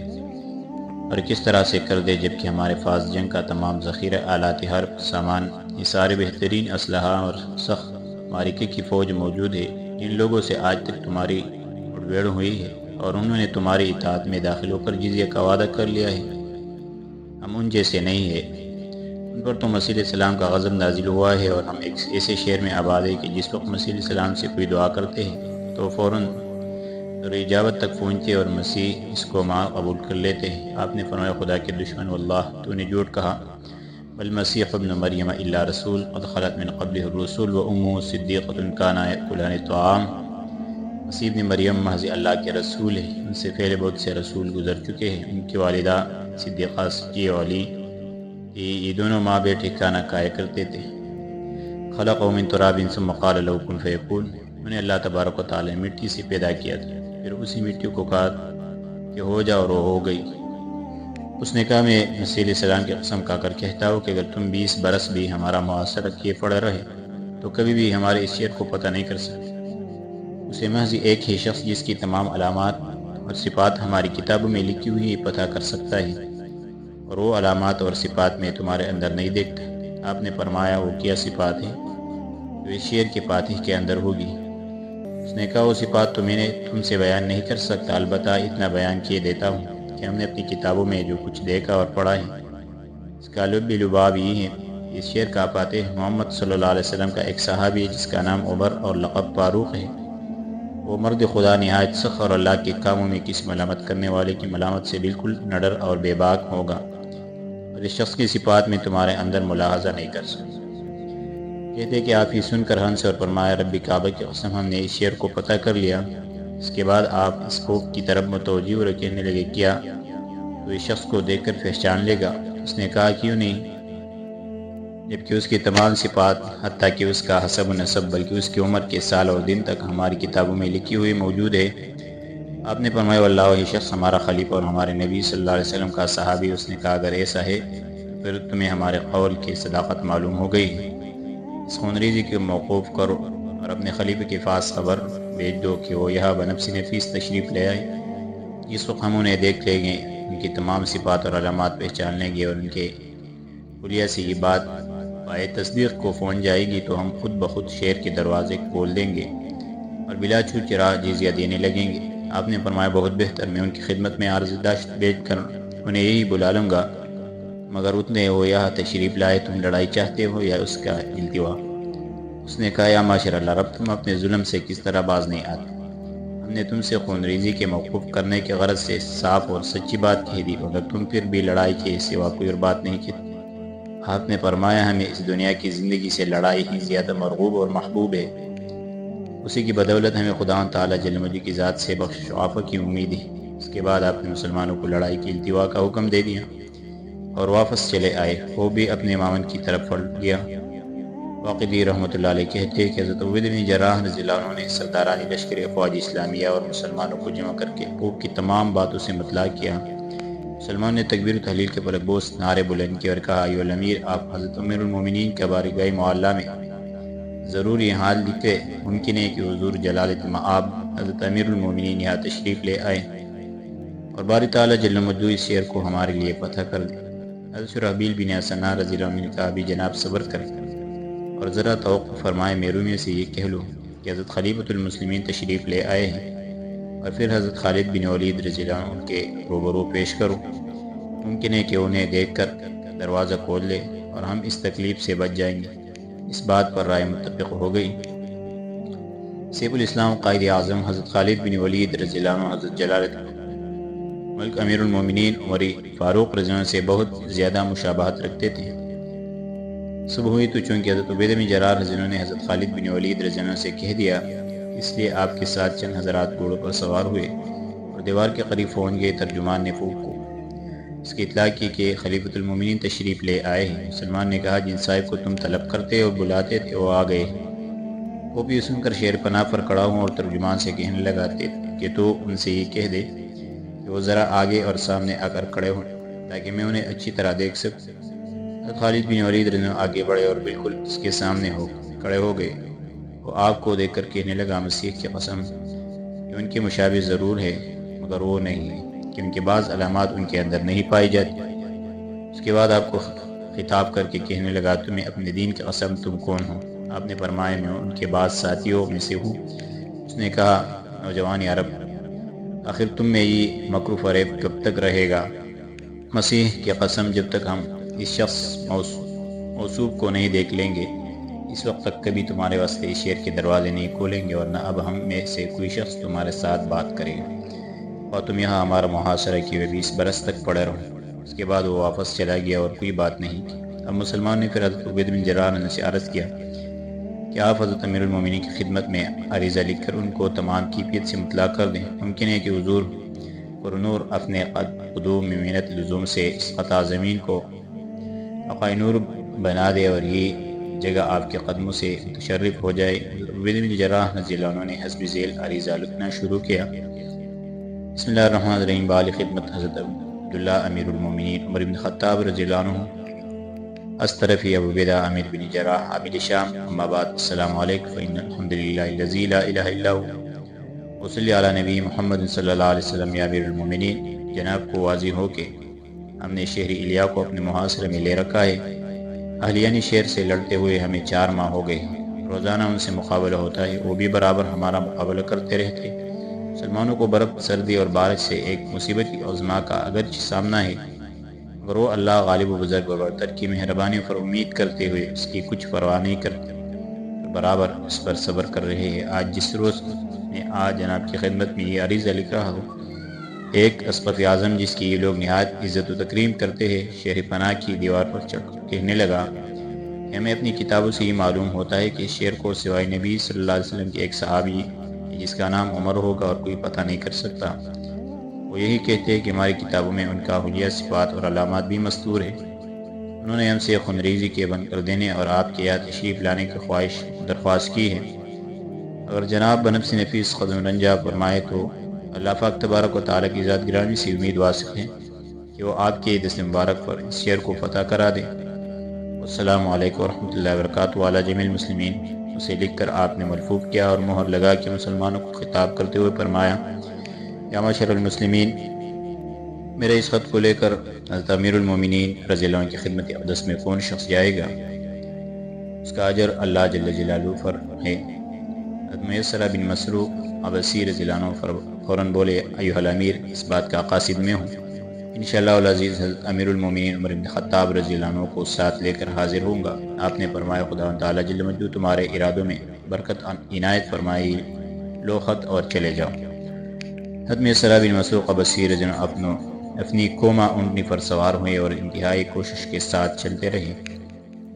اور کس طرح سے کر دے جبکہ ہمارے پاس جنگ کا تمام ذخیرہ، آلات حرب، سامان، یہ سارے بہترین اسلحہ اور سخت معرکے کی فوج موجود ہے، جن لوگوں سے آج تک تمہاری مڑبھیڑ ہوئی ہے اور انہوں نے تمہاری اطاعت میں داخل ہو کر جزیہ کا وعدہ کر لیا ہے، ہم ان جیسے نہیں ہیں۔ ان پر تو مسیح علیہ السلام کا غضب نازل ہوا ہے، اور ہم ایک ایسے شہر میں آباد ہیں کہ جس وقت مسیح علیہ السلام سے کوئی دعا کرتے ہیں تو فوراً اجابت تک پہنچتے اور مسیح اس کو ماں قبول کر لیتے ہیں۔ آپ نے فرمایا، خدا کے دشمن واللہ تو نے جھوٹ کہا، بل مسیح ابن مریم الا رسول قد خلت من قبلہ الرسول وامہ صدیقۃ کانا یأکلان الطعام۔ مسیح ابن مریم محض اللہ کے رسول ہیں، ان سے پہلے بہت سے رسول گزر چکے ہیں، ان کی والدہ صدیقہ سچی والی، یہ دونوں ماں بیٹے کھانا کھایا کرتے تھے۔ خلقہ من تراب ثم قال له کن فیکون، انہیں اللہ تبارک و تعالی نے مٹی سے پیدا کیا تھا، پھر اسی مٹی کو کہا کہ ہو جا، اور وہ ہو گئی۔ اس نے کہا، میں مسیح علیہ السلام کی قسم کھا کر کہتا ہوں کہ اگر تم 20 برس بھی ہمارا محاصرہ کیے پڑے رہے تو کبھی بھی ہمارے اس شعر کو پتہ نہیں کر سکتے۔ اسے محض ایک ہی شخص جس کی تمام علامات اور صفات ہماری کتابوں میں لکھی ہوئی پتہ کر سکتا ہے، اور وہ علامات اور صفات میں تمہارے اندر نہیں دیکھتا۔ آپ نے فرمایا، وہ کیا صفات ہے جو اس شعر کے فاتح کے اندر ہوگی؟ اس نے کہا، وہ صفات تو میں نے تم سے بیان نہیں کر سکتا، البتہ اتنا بیان کیے دیتا ہوں کہ ہم نے اپنی کتابوں میں جو کچھ دیکھا اور پڑھا ہے اس کا لب لباب یہ ہے۔ اس شعر کا فاتح محمد صلی اللہ علیہ وسلم کا ایک صحابی ہے جس کا نام عمر اور لقب فاروق ہے۔ وہ مرد خدا نہایت سخت اور اللہ کے کاموں میں کسی ملامت کرنے والے کی ملامت سے بالکل نڈر اور بے باک ہوگا، اور اس شخص کی صفات میں تمہارے اندر ملاحظہ نہیں کر سکتے۔ کہتے کہ آپ ہی سن کر ہنسے اور فرمایا رب کعبہ کی قسم ہم نے اس شعر کو پتہ کر لیا۔ اس کے بعد آپ اس خوف کی طرف متوجہ اور کہنے لگے کیا تو اس شخص کو دیکھ کر پہچان لے گا؟ اس نے کہا کیوں نہیں، جبکہ اس کی تمام صفات حتیٰ کہ اس کا حسب و نسب بلکہ اس کی عمر کے سال اور دن تک ہماری کتابوں میں لکھی ہوئی موجود ہے۔ آپ نے فرمایا واللہ وہی شخص ہمارا خلیفہ اور ہمارے نبی صلی اللہ علیہ وسلم کا صحابی۔ اس نے کہا اگر ایسا ہے تو پھر تمہیں ہمارے قول کی صداقت معلوم ہو گئی ہے، اس خونریزی کو موقوف کرو اور اپنے خلیفہ کے پاس خبر بھیج دو کہ وہ یہاں بنفس نفیس تشریف لے آئے۔ جس وقت ہم انہیں دیکھ لیں گے ان کی تمام صفات اور علامات پہچان لیں گے اور ان کے کلیہ سے یہ بات پائے تصدیق کو پہنچ جائے گی تو ہم خود بخود شہر کے دروازے کھول دیں گے اور بلا چھوٹ چراغ جزیہ دینے لگیں گے۔ آپ نے فرمایا بہت بہتر، میں ان کی خدمت میں عرض داشت بھیج کر انہیں یہی بلا لوں گا، مگر اتنے وہ یہاں تشریف لائے تم لڑائی چاہتے ہو یا اس کا التوا؟ اس نے کہا یا معاشر اللہ رب تم اپنے ظلم سے کس طرح باز نہیں آتے؟ ہم نے تم سے خونریزی کے موقوف کرنے کے غرض سے صاف اور سچی بات کہہ دی، مگر تم پھر بھی لڑائی کے سوا کوئی اور بات نہیں کہتے۔ آپ نے فرمایا ہمیں اس دنیا کی زندگی سے لڑائی ہی زیادہ مرغوب اور محبوب ہے، اسی کی بدولت ہمیں خدا تعالیٰ جل مجدہ کی ذات سے بخش و عفو کی امید ہے۔ اس کے بعد آپ نے مسلمانوں کو لڑائی کی التوا کا حکم دے دیا اور واپس چلے آئے۔ وہ بھی اپنے مامن کی طرف پلٹ گیا۔ واقعی رحمۃ اللہ علیہ کہتے ہیں کہ حضرت عبید بن جراح رضی اللہ عنہ نے سردارانی لشکر افواج اسلامیہ اور مسلمانوں کو جمع کر کے خوف کی تمام باتوں سے مطلع کیا۔ مسلمان نے تکبیر و تحلیل کے پرگوش نعرے بلند کیے اور کہا ایو الامیر، آپ حضرت امیر المومنین کے بارگاہ معلیٰ میں ضرور یہ حال لکھے، ممکن ہے کہ حضور جلالت مآب حضرت امیر المومنین یہاں تشریف لے آئے اور باری تعالیٰ جل مجدہ اس شعر کو ہمارے لیے فتح کر دے۔ حضرت شرحبیل بن حسنہ رضی اللہ عنہ نے کہا بھی جناب صبر کریں اور ذرا توقف فرمائے، میرے میں سے یہ کہہ لو کہ حضرت خلیفۃ المسلمین تشریف لے آئے ہیں، اور پھر حضرت خالد بن ولید رضی اللہ عنہ ان کے روبرو پیش کرو، ممکن ہے کہ انہیں دیکھ کر دروازہ کھول لے اور ہم اس تکلیف سے بچ جائیں گے۔ اس بات پر رائے متفق ہو گئی۔ سیف الاسلام قائد اعظم حضرت خالد بن ولید رضی اللہ عنہ حضرت جلالت ملک امیر المومنین عمر فاروق رضی اللہ عنہ سے بہت زیادہ مشابہت رکھتے تھے۔ صبح ہوئی تو چونکہ حضرت عبید بن جراح رضی اللہ عنہ نے حضرت خالد بن ولید رضی اللہ عنہ سے کہہ دیا، اس لیے آپ کے ساتھ چند حضرات گھوڑوں پر سوار ہوئے اور دیوار کے قریب پہنچ گئے۔ ترجمان نے پھوک کو اس کی اطلاع کی کہ خلیفۃ المومنین تشریف لے آئے ہیں۔ مسلمان نے کہا جن صاحب کو تم طلب کرتے اور بلاتے تھے وہ آ گئے۔ وہ بھی سن کر شیر پناہ پر کھڑا ہوں اور ترجمان سے کہنے لگا کہ تو ان سے یہ کہہ دے کہ وہ ذرا آگے اور سامنے آ کر کھڑے ہوں تاکہ میں انہیں اچھی طرح دیکھ سکوں۔ خالد بن ولید رضی اللہ عنہ آگے بڑھے اور بالکل اس کے سامنے کھڑے ہو گئے۔ وہ آپ کو دیکھ کر کہنے لگا مسیح کی قسم کہ ان کے مشابہ ضرور ہے مگر وہ نہیں ہے، کہ ان کے بعض علامات ان کے اندر نہیں پائی جاتی۔ اس کے بعد آپ کو خطاب کر کے کہنے لگا تمہیں اپنے دین کی قسم تم کون ہو؟ آپ نے فرمایا میں ان کے بعض ساتھیوں میں سے ہوں۔ اس نے کہا نوجوان عرب، آخر تم میں یہ مکر و فریب کب تک رہے گا؟ مسیح کی قسم جب تک ہم اس شخص موصوف کو نہیں دیکھ لیں گے اس وقت تک کبھی تمہارے واسطے اس شہر کے دروازے نہیں کھولیں گے، اور نہ اب ہم میں سے کوئی شخص تمہارے ساتھ بات کرے گا، اور تم یہاں ہمارا محاصرہ کیے 20 برس تک پڑے رہو۔ اس کے بعد وہ واپس چلا گیا اور کوئی بات نہیں کی۔ اب مسلمان نے پھر حضرت عبید بن جراح سے عرض کیا کہ آپ حضرت امیر المومنین کی خدمت میں عریضہ لکھ کر ان کو تمام کیفیت سے مطلع کر دیں، ممکن ہے کہ حضور پرنور اپنے قدوم میں منت لزوم سے اس قطع زمین کو بقائے نور بنا دے اور یہ جگہ آپ کے قدموں سے متشرف ہو جائے۔ عبید بن جراح رضی اللہ عنہ نے حسب ذیل عریضہ لکھنا شروع کیا۔ بسم اللہ الرحمن الرحیم، بال خدمت حضرت عبداللہ امیر المومنین عمر بن خطاب رضی اللہ عنہ، از طرفی ابو عبیدہ امیر بن جراح عامل شام، اما بعد، السلام علیکم، فإن الحمد للہ الذی لا الہ الا هو وصلی علی نبی محمد صلی اللہ علیہ وسلم۔ یا امیر المومنین، جناب کو واضح ہو کہ ہم نے شہری الیاء کو اپنے محاصرے میں لے رکھا ہے۔ اہلیانی شہر سے لڑتے ہوئے ہمیں 4 ماہ ہو گئے، روزانہ ان سے مقابلہ ہوتا ہے، وہ بھی برابر ہمارا مقابلہ کرتے رہتے۔ مسلمانوں کو برف، سردی اور بارش سے ایک مصیبت عظمیٰ کا اگرچہ سامنا ہے، مگر وہ اللہ غالب و بزرگ و برتر کی مہربانی پر امید کرتے ہوئے اس کی کچھ پرواہ نہیں کرتے، برابر اس پر صبر کر رہے ہیں۔ آج میں آج جناب کی خدمت میں یہ عریضہ لکھ رہا ہوں۔ ایک اسقف اعظم جس کی یہ لوگ نہایت عزت و تکریم کرتے ہیں، شہر پناہ کی دیوار پر چڑھ کر کہنے لگا کہ ہمیں اپنی کتابوں سے یہ معلوم ہوتا ہے کہ اس شعر کو سوائے نبی صلی اللہ علیہ وسلم کے ایک صحابی جس کا نام عمر ہوگا اور کوئی پتہ نہیں کر سکتا۔ وہ یہی کہتے ہیں کہ ہماری کتابوں میں ان کا حلیہ صفات اور علامات بھی مستور ہے۔ انہوں نے ہم سے خنریزی کے بند کر دینے اور آپ کے یہاں تشریف لانے کی خواہش درخواست کی ہے۔ اگر جناب بنفس نفیس قدم رنجا فرمائے تو اللہ پاک تبارک و تعالیٰ کی ذات گرامی سے امید واسق ہے کہ وہ آپ کے دست مبارک پر اس شعر کو فتح کرا دے۔ السلام علیکم ورحمۃ اللہ وبرکاتہ وعلی جمیع المسلمین۔ اسے لکھ کر آپ نے ملفوف کیا اور مہر لگا کے مسلمانوں کو خطاب کرتے ہوئے فرمایا، یا معاشر المسلمین، میرے اس خط کو لے کر حضرت امیر المومنین رضی اللہ عنہ کی خدمت اقدس میں کون شخص جائے گا، اس کا اجر اللہ جل جلالہ پر ہے۔ حضرت میسرہ بن مسروق عبسی رضی اللہ عنہ فوراً بولے، ایھا الامیر، اس بات کا قاصد میں ہوں۔ انشاءاللہ العزیز حضرت امیر المومنین عمر بن خطاب رضی اللہ عنہ کو ساتھ لے کر حاضر ہوں گا۔ آپ نے فرمایا، خدا تعالیٰ جل مجدہ تمہارے ارادوں میں برکت عنایت فرمائی، لو خط اور چلے جاؤ۔ حضرت میسرہ بن مسروق عبسی رضی اللہ عنہ اپنی کوما اونٹنی پر سوار ہوئے اور انتہائی کوشش کے ساتھ چلتے رہے،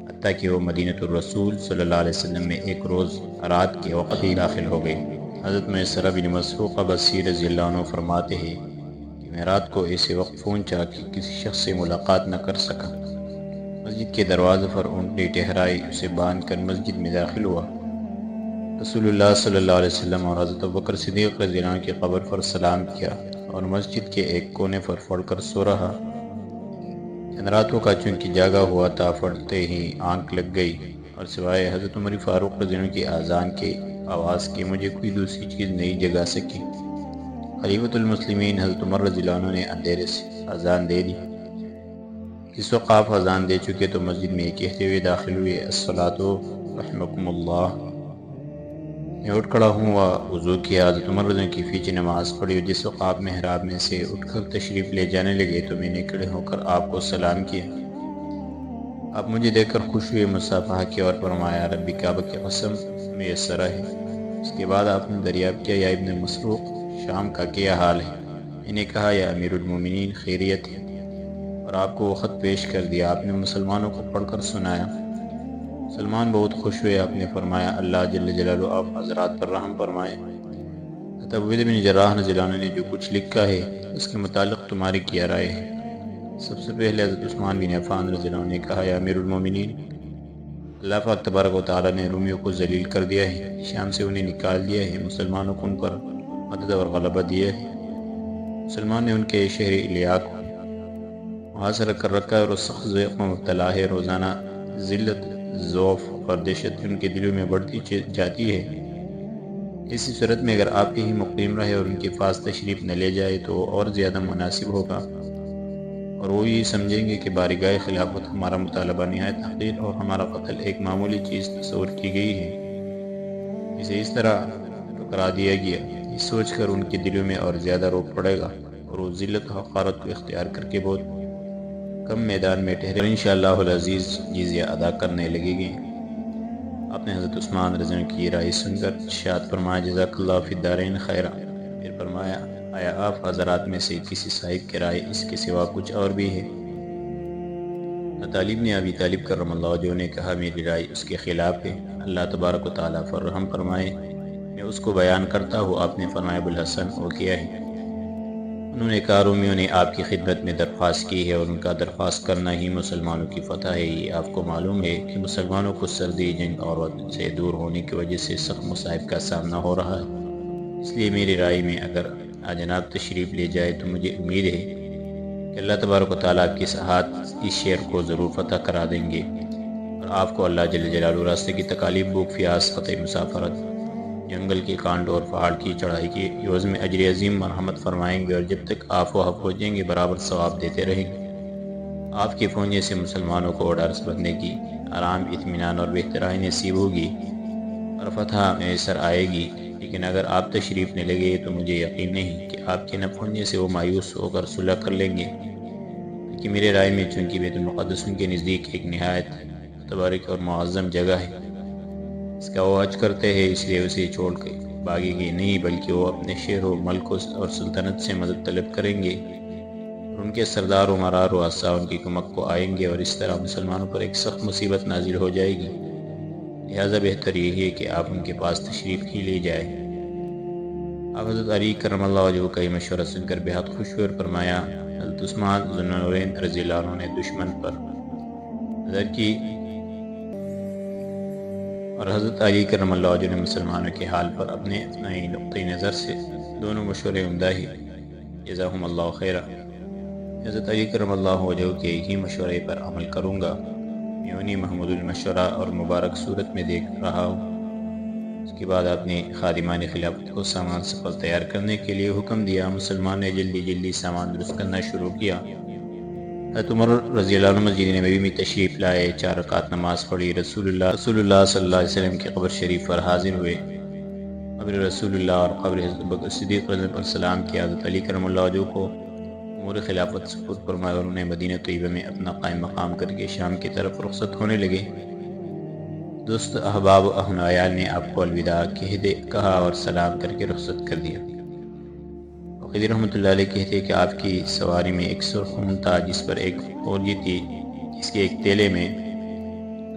حتیٰ کہ وہ مدینۃ الرسول صلی اللہ علیہ وسلم میں ایک روز رات کے وقت ہی داخل ہو گئے۔ حضرت میسرہ بن مسروق عبسی رضی اللہ عنہ فرماتے ہیں کہ میں رات کو ایسے وقت پہنچا کہ کسی شخص سے ملاقات نہ کر سکا۔ مسجد کے دروازے پر اونٹنی ٹھہرائی، اسے باندھ کر مسجد میں داخل ہوا۔ رسول اللہ صلی اللہ علیہ وسلم اور حضرت ابوبکر صدیق رضی اللہ عنہ کی قبر پر سلام کیا اور مسجد کے ایک کونے پر پڑھ کر سو رہا۔ چند راتوں کا چونکہ جاگا ہوا تھا، پڑھتے ہی آنکھ لگ گئی اور سوائے حضرت عمر فاروق رضی اللہ عنہ کی اذان کے آواز کے مجھے کوئی دوسری چیز نہیں جگا سکی۔ خلیفۃ المسلمین حضرت عمر رضی اللہ عنہ نے اندھیرے سے اذان دے دی۔ اس وقت آپ اذان دے چکے تو مسجد میں کہتے ہوئے داخل ہوئے، الصلاۃ رحمکم اللہ۔ میں اٹھ کھڑا ہوں و وضو کیا، حضرت عمر رضی اللہ عنہ کی فیچے نماز پڑھی۔ جس وقت آپ محراب میں سے اٹھ کر تشریف لے جانے لگے تو میں نے کھڑے ہو کر آپ کو سلام کیا۔ آپ مجھے دیکھ کر خوش ہوئے، مصافحہ کیا اور فرمایا، رب کعبہ کی قسم میسرہ ہے۔ اس کے بعد آپ نے دریافت کیا، یا ابن مسروق، شام کا کیا حال ہے؟ میں نے کہا، یا امیر المومنین، خیریت ہے، اور آپ کو وہ خط پیش کر دیا۔ آپ نے مسلمانوں کو پڑھ کر سنایا۔ مسلمان بہت خوش ہوئے۔ آپ نے فرمایا، اللہ جل جلالہ آپ حضرات پر رحم فرمائے۔ حضرت عبیدہ بن جراح رضی اللہ عنہ نے جو کچھ لکھا ہے اس کے متعلق تمہاری کیا رائے ہے؟ سب سے پہلے حضرت عثمان بن عفان رضی اللہ عنہ نے کہا، یا امیر المومنین، اللہ پاک تبارک و تعالیٰ نے رومیوں کو ذلیل کر دیا ہے، شام سے انہیں نکال دیا ہے، مسلمانوں کو ان پر مدد اور غلبہ دیا ہے۔ مسلمان نے ان کے شہر الیاء کو محاصرہ کر رکھا ہے اور سخت ضیق میں مبتلا ہے۔ روزانہ ذلت، ضعف اور دہشت ان کے دلوں میں بڑھتی جاتی ہے۔ اسی صورت میں اگر آپ یہی مقیم رہے اور ان کے پاس تشریف نہ لے جائے تو اور زیادہ مناسب ہوگا، اور وہ یہ سمجھیں گے کہ بارگاہ خلافت ہمارا مطالبہ نہایت حقیر اور ہمارا قتل ایک معمولی چیز تصور کی گئی ہے، اسے اس طرح ٹکرا دیا گیا۔ یہ سوچ کر ان کے دلوں میں اور زیادہ روب پڑے گا اور وہ ذلت و حقارت کو اختیار کر کے بہت کم میدان میں ٹھہرے اور انشاءاللہ العزیز جزیہ ادا کرنے لگے گے۔ آپ نے حضرت عثمان رضی اللہ عنہ کی رائے سن کر ارشاد فرمایا، جزاک اللہ فی الدارین خیرا۔ پھر فرمایا، آیا آپ حضرات میں سے کسی صاحب کی رائے اس کے سوا کچھ اور بھی ہے؟ طالب نے ابی طالب کرم اللہ وجہہ نے کہا، میری رائے اس کے خلاف ہے، اللہ تبارک و تعالیٰ پر رحم فرمائے، میں اس کو بیان کرتا ہوں۔ آپ نے فرمایا، ابوالحسن، وہ کیا ہے؟ انہوں نے کہا، رومیوں نے آپ کی خدمت میں درخواست کی ہے اور ان کا درخواست کرنا ہی مسلمانوں کی فتح ہے۔ یہ آپ کو معلوم ہے کہ مسلمانوں کو سردی، جنگ اور وطن سے دور ہونے کی وجہ سے سخت مصائب کا سامنا ہو رہا ہے۔ اس لیے میری رائے میں اگر جناب تشریف لے جائے تو مجھے امید ہے کہ اللہ تبارک و تعالیٰ آپ کے ساتھ اس شہر کو ضرور فتح کرا دیں گے، اور آپ کو اللہ جل جلالہ راستے کی تکالیف، بھوک پیاس، قطع مسافرت، جنگل کے کانٹوں اور پہاڑ کی چڑھائی کی عوض میں اجر عظیم مرحمت فرمائیں گے، اور جب تک آپ وہاں پہنچیں گے برابر ثواب دیتے رہیں گے۔ آپ کے پہنچنے سے مسلمانوں کو ڈرس بندنے کی آرام، اطمینان اور بہترائی نصیب ہوگی اور فتح میسر آئے گی۔ لیکن اگر آپ تشریف نہ لگے تو مجھے یقین نہیں کہ آپ کے نہ پہنچنے سے وہ مایوس ہو کر صلح کر لیں گے، کہ میرے رائے میں چونکہ بیت المقدس ان کے نزدیک ایک نہایت متبارک اور معظم جگہ ہے، اس کا وہ حج کرتے ہیں، اس لیے اسے چھوڑ کے بھاگے گی نہیں، بلکہ وہ اپنے شہر و ملک اور سلطنت سے مدد طلب کریں گے، اور ان کے سردار امراء رؤساء ان کی کمک کو آئیں گے، اور اس طرح مسلمانوں پر ایک سخت مصیبت نازل ہو جائے گی۔ لہذا بہتر یہی ہے کہ آپ ان کے پاس تشریف ہی لے جائیں۔ آپ حضرت علی کرم اللہ وجہہ کا یہ مشورہ سن کر بہت خوش ہوئے اور فرمایا، حضرت عثمان ذو النورین رضی اللہ عنہ نے دشمن پر نظر کی اور حضرت علی کرم اللہ وجہہ نے مسلمانوں کے حال پر اپنے نقطۂ نظر سے دونوں مشورے عمدہ ہی، جزاہم اللہ خیرہ۔ حضرت علی کرم اللہ وجہہ کے ہی مشورے پر عمل کروں گا، میں انہیں محمود المشورہ اور مبارک صورت میں دیکھ رہا ہوں۔ اس کے بعد آپ نے خادمان خلافت کو سامان سفر تیار کرنے کے لیے حکم دیا۔ مسلمان نے جلدی سامان درست کرنا شروع کیا۔ حضرت عمر رضی اللہ عنہ مسجد نبوی میں تشریف لائے، 4 رکعت نماز پڑھی، رسول اللہ صلی اللہ علیہ وسلم کی قبر شریف پر حاضر ہوئے، قبر رسول اللہ اور قبر حضرت بکر صدیق رضی اللہ عنہ پر سلام کیا۔ حضرت علی کرم اللہ وجہہ کو امور خلافت سپرد فرمایا اور انہیں مدینہ طیبہ میں اپنا قائم مقام کر کے شام کی طرف رخصت ہونے لگے۔ دوست احباب و اہل عیال نے آپ کو الوداع کہا اور سلام کر کے رخصت کر دیا۔ وقید رحمۃ اللہ علیہ کہتے کہ آپ کی سواری میں ایک سرخ اونٹ تھا جس پر ایک فوجی تھی، جس کے ایک تیلے میں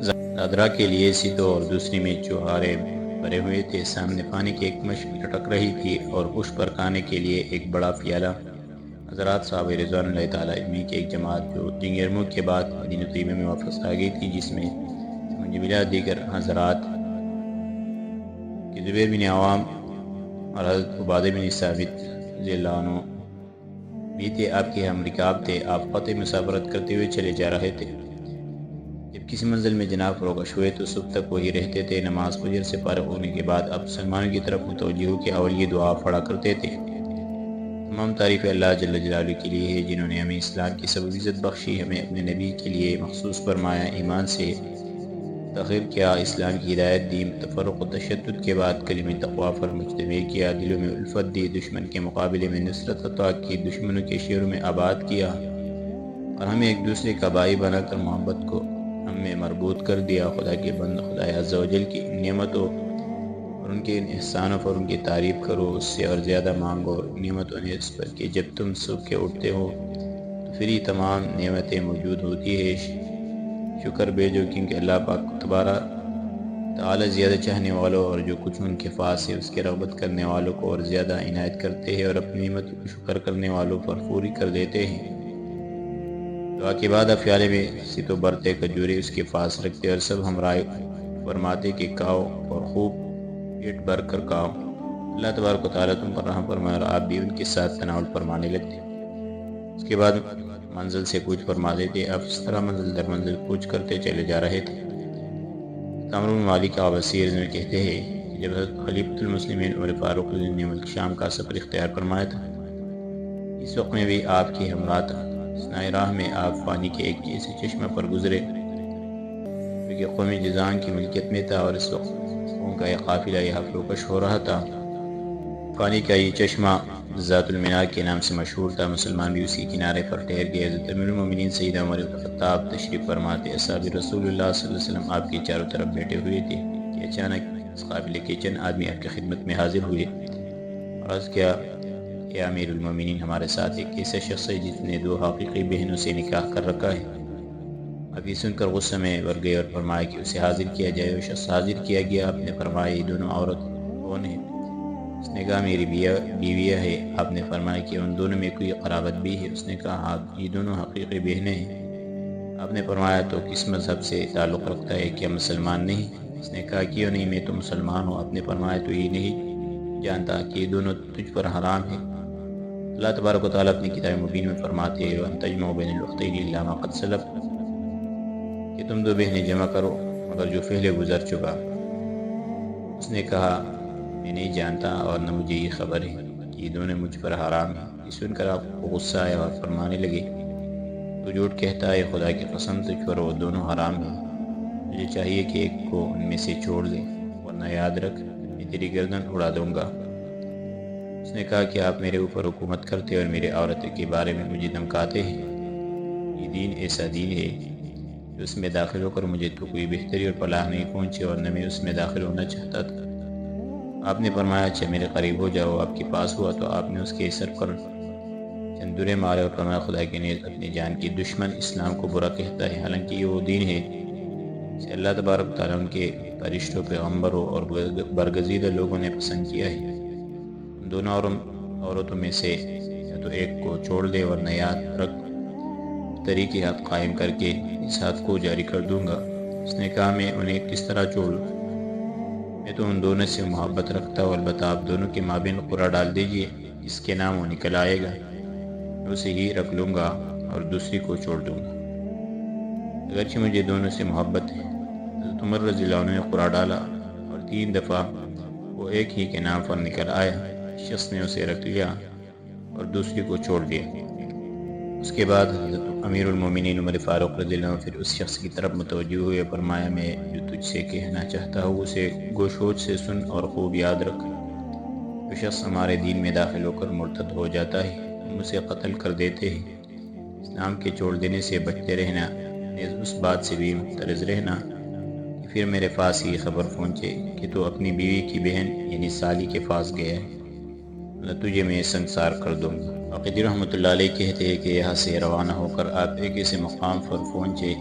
زادرا کے لیے سیتو اور دوسری میں چوہارے بھرے ہوئے تھے۔ سامنے پانی کی ایک مشک لٹک رہی تھی اور اس پر کھانے کے لیے ایک بڑا پیالہ۔ حضرات صحابہ رضوان اللہ تعالیٰ اجمعین کی ایک جماعت جو جنگ یرموک کے بعد مدینہ طیبہ میں واپس آ گئی تھی، جس میں منجملہ دیگر حضرات کہ زبیر بن عوام اور حضرت عبادہ بن ثابت رضی اللہ عنہ بھی تھے، آپ کے ہم رکاب تھے۔ آپ قطع مسافرت کرتے ہوئے چلے جا رہے تھے۔ جب کسی منزل میں جناب فروغش ہوئے تو صبح تک وہی رہتے تھے۔ نماز فجر سے فارغ ہونے کے بعد آپ مسلمانوں کی طرف متوجہ ہو کے اول یہ دعا پڑھا کرتے تھے، تمام تعریف اللہ جل جلالہ کے لیے ہے جنہوں نے ہمیں اسلام کی سبب عزت بخشی، ہمیں اپنے نبی کے لیے مخصوص فرمایا، ایمان سے تغیر کیا، اسلام کی ہدایت دی، تفرق و تشدد کے بعد کلمہ تقویٰ پر مجتمع کیا، دلوں میں الفت دی، دشمن کے مقابلے میں نصرت عطا کی، دشمنوں کے شہروں میں آباد کیا، اور ہمیں ایک دوسرے کا بھائی بنا کر محبت کو ہم میں مربوط کر دیا۔ خدا کے بند خدا عز و جل کی ان نعمتوں اور ان کے ان احسانوں پر ان کی تعریف کرو، اس سے اور زیادہ مانگو، نعمتوں نے اس پر کہ جب تم صبح کے اٹھتے ہو تو پھر یہ تمام نعمتیں موجود ہوتی ہے۔ شکر بھیجو کیونکہ اللہ پاک تبارک تعالی زیادہ چاہنے والوں اور جو کچھ ان کے پاس ہے اس کے رغبت کرنے والوں کو اور زیادہ عنایت کرتے ہیں، اور اپنی نعمتوں کو شکر کرنے والوں پر پوری کر دیتے ہیں۔ دعا کے بعد افیالے میں سیتو برتے کھجورے اس کے پاس رکھتے اور سب ہمراہ فرماتے کہ کھاؤ اور خوب پیٹ بھر کر کھاؤ، اللہ تبارک و تعالیٰ تم پر رحم فرمائے، اور آپ بھی ان کے ساتھ تناول فرمانے لگتے۔ اس کے بعد منزل سے کوچ فرما دیتے۔ آپ اس طرح منزل در منزل کوچ کرتے چلے جا رہے تھے۔ عمر بن مالک عباسی رضی اللہ عنہ کہتے ہیں کہ جب حضرت خلیفۃ المسلمین عمر فاروق رضی اللہ عنہ نے ملک شام کا سفر اختیار فرمایا تھا، اس وقت میں بھی آپ کی ہمراہ تھا۔ اثناء راہ میں آپ پانی کے ایک ایسے چشمہ پر گزرے جو کہ قوم جزان کی ملکیت میں تھا، اور اس وقت ان کا یہ قافلہ یہاں فروکش ہو رہا تھا۔ پانی کا یہ چشمہ ذات المنار کے نام سے مشہور تھا۔ مسلمان بھی اسی کنارے پر ٹھہر گئے۔ حضرت امیر المومنین سیدنا عمر بن خطاب تشریف فرماتے، اصحاب رسول اللہ صلی اللہ علیہ وسلم آپ کے چاروں طرف بیٹھے ہوئے تھے کہ اچانک اس قافلے کے چند آدمی آپ کی خدمت میں حاضر ہوئے اور عرض کیا، اے امیر المومنین، ہمارے ساتھ ایک ایسا شخص ہے جس نے 2 حقیقی بہنوں سے نکاح کر رکھا ہے۔ آپ یہ سن کر غصے میں بھر گئے اور فرمایا کہ اسے حاضر کیا جائے۔ وہ شخص حاضر کیا گیا۔ آپ نے فرمایا، یہ دونوں عورت کون ہیں؟ اس نے کہا، میری بیویہ ہے۔ آپ نے فرمایا کہ ان دونوں میں کوئی قرابت بھی ہے؟ اس نے کہا، ہاں، یہ دونوں حقیقی بہنیں ہیں۔ آپ نے فرمایا، تو کس مذہب سے تعلق رکھتا ہے؟ کیا مسلمان نہیں؟ اس نے کہا، کیوں نہیں، میں تو مسلمان ہوں۔ آپ نے فرمایا، تو یہ نہیں جانتا کہ یہ دونوں تجھ پر حرام ہیں؟ اللہ تبارک و تعالیٰ اپنی کتاب مبین میں فرماتے ہیں، وَأَن تَجْمَعُوا بَيْنَ الْأُخْتَيْنِ إِلَّا مَا قَدْ سَلَفَ، کہ تم 2 بہنیں جمع کرو مگر جو پہلے گزر چکا۔ اس نے کہا، میں نہیں جانتا اور نہ مجھے یہ خبر ہے کہ یہ دونوں مجھ پر حرام ہیں۔ یہ سن کر آپ کو غصہ آیا اور فرمانے لگے، تو جھوٹ کہتا ہے، خدا کی قسم تجھ پر وہ دونوں حرام ہیں۔ مجھے چاہیے کہ ایک کو ان میں سے چھوڑ دیں، ورنہ یاد رکھ میں تیری گردن اڑا دوں گا۔ اس نے کہا کہ آپ میرے اوپر حکومت کرتے اور میرے عورتوں کے بارے میں مجھے دھمکاتے ہیں۔ یہ دین ایسا دین ہے کہ اس میں داخل ہو کر مجھے تو کوئی بہتری اور فلاح نہیں پہنچے، اور نہ میں اس میں داخل ہونا چاہتا تھا۔ آپ نے فرمایا اچھا میرے قریب ہو جاؤ۔ آپ کے پاس ہوا تو آپ نے اس کے سر پر چندورے مارے اور فرمایا خدا کی نیز اپنی جان کی دشمن اسلام کو برا کہتا ہے، حالانکہ یہ وہ دین ہے جسے اللہ تبارک تعالیٰ ان کے فرشتوں، پیغمبروں اور برگزیدہ لوگوں نے پسند کیا ہے۔ ان دونوں عورتوں میں سے یا تو ایک کو چھوڑ دے ورنہ یاد رکھ طریقے ہاتھ قائم کر کے اس ہاتھ کو جاری کر دوں گا۔ اس نے کہا میں انہیں کس طرح چھوڑوں؟ میں تو ان دونوں سے محبت رکھتا ہوں، البتہ آپ دونوں کے مابین قرعہ ڈال دیجئے، جس کے نام وہ نکل آئے گا میں اسے ہی رکھ لوں گا اور دوسری کو چھوڑ دوں گا، اگرچہ مجھے دونوں سے محبت ہے۔ حضرت عمر رضی اللہ عنہ نے قرعہ ڈالا اور 3 دفعہ وہ ایک ہی کے نام پر نکل آیا۔ شخص نے اسے رکھ لیا اور دوسری کو چھوڑ دیا۔ اس کے بعد حضرت امیر المومنین عمر فاروق رضی اللہ عنہ پھر اس شخص کی طرف متوجہ ہوئے، فرمایا میں جو تجھ سے کہنا چاہتا ہوں اسے گوش ہوش سے سن اور خوب یاد رکھ۔ جو شخص ہمارے دین میں داخل ہو کر مرتد ہو جاتا ہے ہم اسے قتل کر دیتے ہیں۔ اسلام کے چھوڑ دینے سے بچتے رہنا، نیز اس بات سے بھی محترز رہنا کہ پھر میرے پاس یہ خبر پہنچے کہ تو اپنی بیوی کی بہن یعنی سالی کے پاس گیا ہے، نہ تجھے میں سنسار کر دوں گا۔ واقعی رحمۃ اللہ علیہ کہتے ہیں کہ یہاں سے روانہ ہو کر آپ ایک ایسے مقام پر پہنچے